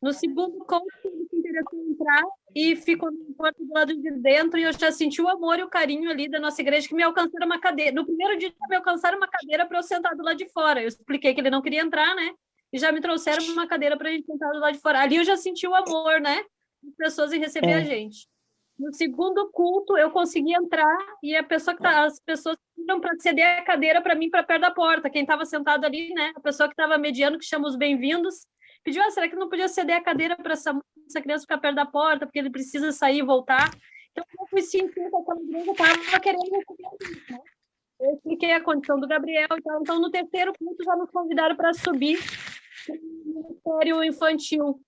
No segundo encontro, ele se interessou em entrar e ficou na porta do lado de dentro, e eu já senti o amor e o carinho ali da nossa igreja, que me alcançaram uma cadeira. No primeiro dia, me alcançaram uma cadeira para eu sentar do lado de fora. Eu expliquei que ele não queria entrar, né? E já me trouxeram uma cadeira para a gente sentar do lado de fora. Ali eu já senti o amor, né? Das pessoas em receber a gente. No segundo culto, eu consegui entrar e as pessoas pediram para ceder a cadeira para mim, para perto da porta. Quem estava sentado ali, né? A pessoa que estava mediando, que chama os bem-vindos, pediu, será que não podia ceder a cadeira para essa criança ficar perto da porta, porque ele precisa sair e voltar? Então, eu fui sentindo que aquela igreja estava querendo receber a gente, né? Eu expliquei a condição do Gabriel e tal. Então, no terceiro culto, já nos convidaram para subir para o Ministério Infantil.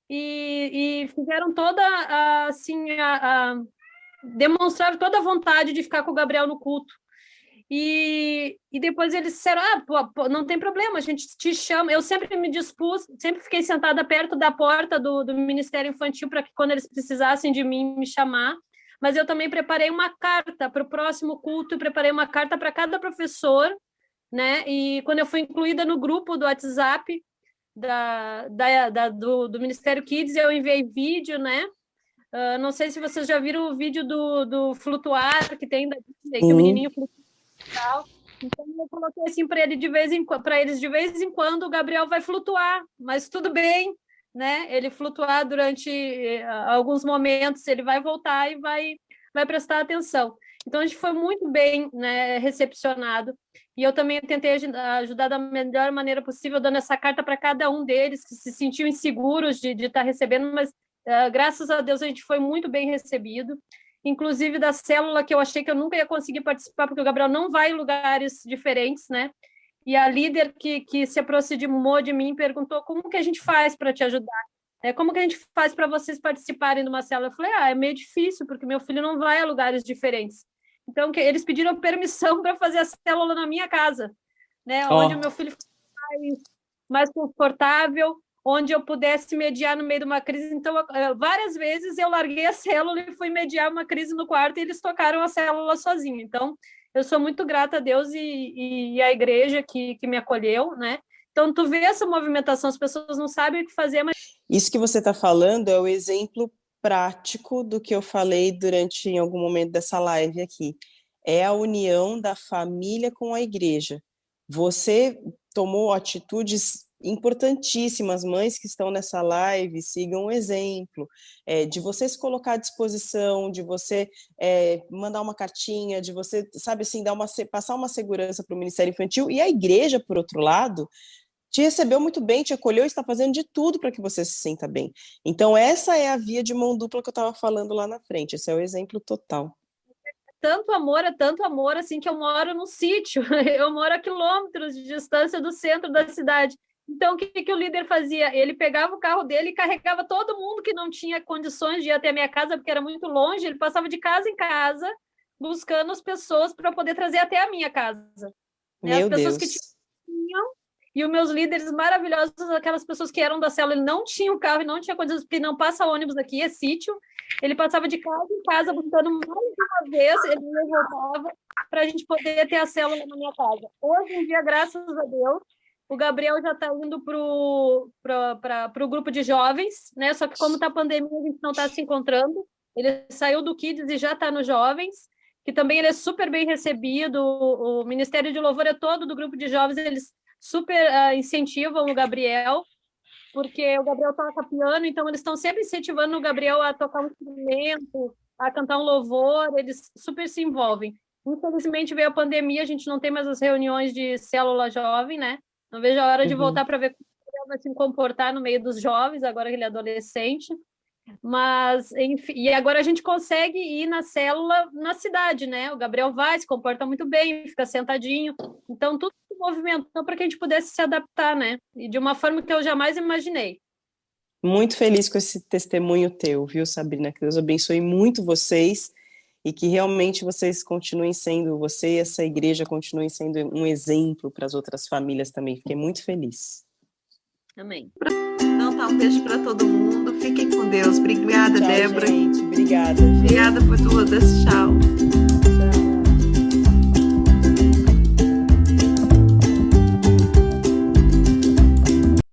E fizeram toda, assim, demonstraram toda a vontade de ficar com o Gabriel no culto. E depois eles disseram, não tem problema, a gente te chama. Eu sempre me dispus, sempre fiquei sentada perto da porta do Ministério Infantil para que quando eles precisassem de mim, me chamar. Mas eu também preparei uma carta para o próximo culto, preparei uma carta para cada professor, né? E quando eu fui incluída no grupo do WhatsApp do Ministério Kids, eu enviei vídeo, né? Não sei se vocês já viram o vídeo do flutuar que tem da Disney, que o menininho flutua e tal. Então eu coloquei assim para eles de vez em quando o Gabriel vai flutuar, mas tudo bem, né? Ele flutuar durante alguns momentos, ele vai voltar e vai prestar atenção. Então a gente foi muito bem, né, recepcionado. E eu também tentei ajudar da melhor maneira possível, dando essa carta para cada um deles que se sentiam inseguros de estar recebendo, mas graças a Deus a gente foi muito bem recebido. Inclusive da célula que eu achei que eu nunca ia conseguir participar, porque o Gabriel não vai em lugares diferentes, né? E a líder que se aproximou de mim perguntou como que a gente faz para te ajudar? Como que a gente faz para vocês participarem de uma célula? Eu falei, é meio difícil, porque meu filho não vai a lugares diferentes. Então, eles pediram permissão para fazer a célula na minha casa, né? Onde o meu filho fosse mais confortável, onde eu pudesse mediar no meio de uma crise. Então, várias vezes eu larguei a célula e fui mediar uma crise no quarto e eles tocaram a célula sozinhos. Então, eu sou muito grata a Deus e à igreja que me acolheu, né? Então, tu vê essa movimentação, as pessoas não sabem o que fazer, mas... Isso que você está falando é o exemplo prático do que eu falei em algum momento dessa live aqui. É a união da família com a igreja. Você tomou atitudes importantíssimas, mães que estão nessa live, sigam o exemplo, de você se colocar à disposição, de você mandar uma cartinha, de você, sabe assim, passar uma segurança para o Ministério Infantil, e a igreja, por outro lado, te recebeu muito bem, te acolheu e está fazendo de tudo para que você se sinta bem. Então, essa é a via de mão dupla que eu estava falando lá na frente, esse é o exemplo total. Tanto amor, assim, que eu moro num sítio, eu moro a quilômetros de distância do centro da cidade. Então, o que o líder fazia? Ele pegava o carro dele e carregava todo mundo que não tinha condições de ir até a minha casa, porque era muito longe, ele passava de casa em casa, buscando as pessoas para poder trazer até a minha casa. Meu as pessoas Deus. Que tinham, e os meus líderes maravilhosos, aquelas pessoas que eram da célula, ele não tinha um carro e não tinha condições, porque não passa ônibus aqui, é sítio, ele passava de casa em casa, buscando mais uma vez, ele me voltava para a gente poder ter a célula na minha casa. Hoje em dia, graças a Deus, o Gabriel já está indo para o grupo de jovens, né? Só que como está a pandemia, a gente não está se encontrando. Ele saiu do Kids e já está nos jovens, que também ele é super bem recebido. O Ministério de Louvor é todo do grupo de jovens, eles super incentivam o Gabriel, porque o Gabriel toca piano, então eles estão sempre incentivando o Gabriel a tocar um instrumento, a cantar um louvor, eles super se envolvem. Infelizmente veio a pandemia, a gente não tem mais as reuniões de célula jovem, né? Não vejo a hora de voltar para ver como ele vai se comportar no meio dos jovens, agora que ele é adolescente. Mas, enfim, e agora a gente consegue ir na célula na cidade, né? O Gabriel vai, se comporta muito bem, fica sentadinho. Então, tudo se movimentou para que a gente pudesse se adaptar, né? E de uma forma que eu jamais imaginei. Muito feliz com esse testemunho teu, viu, Sabrina? Que Deus abençoe muito vocês e que realmente vocês continuem sendo, você e essa igreja continuem sendo um exemplo para as outras famílias também. Fiquei muito feliz. Amém. Então tá, um beijo para todo mundo. Fiquem com Deus. Obrigada, Tchau, Débora. Gente. Obrigada. Obrigada por todas. Tchau.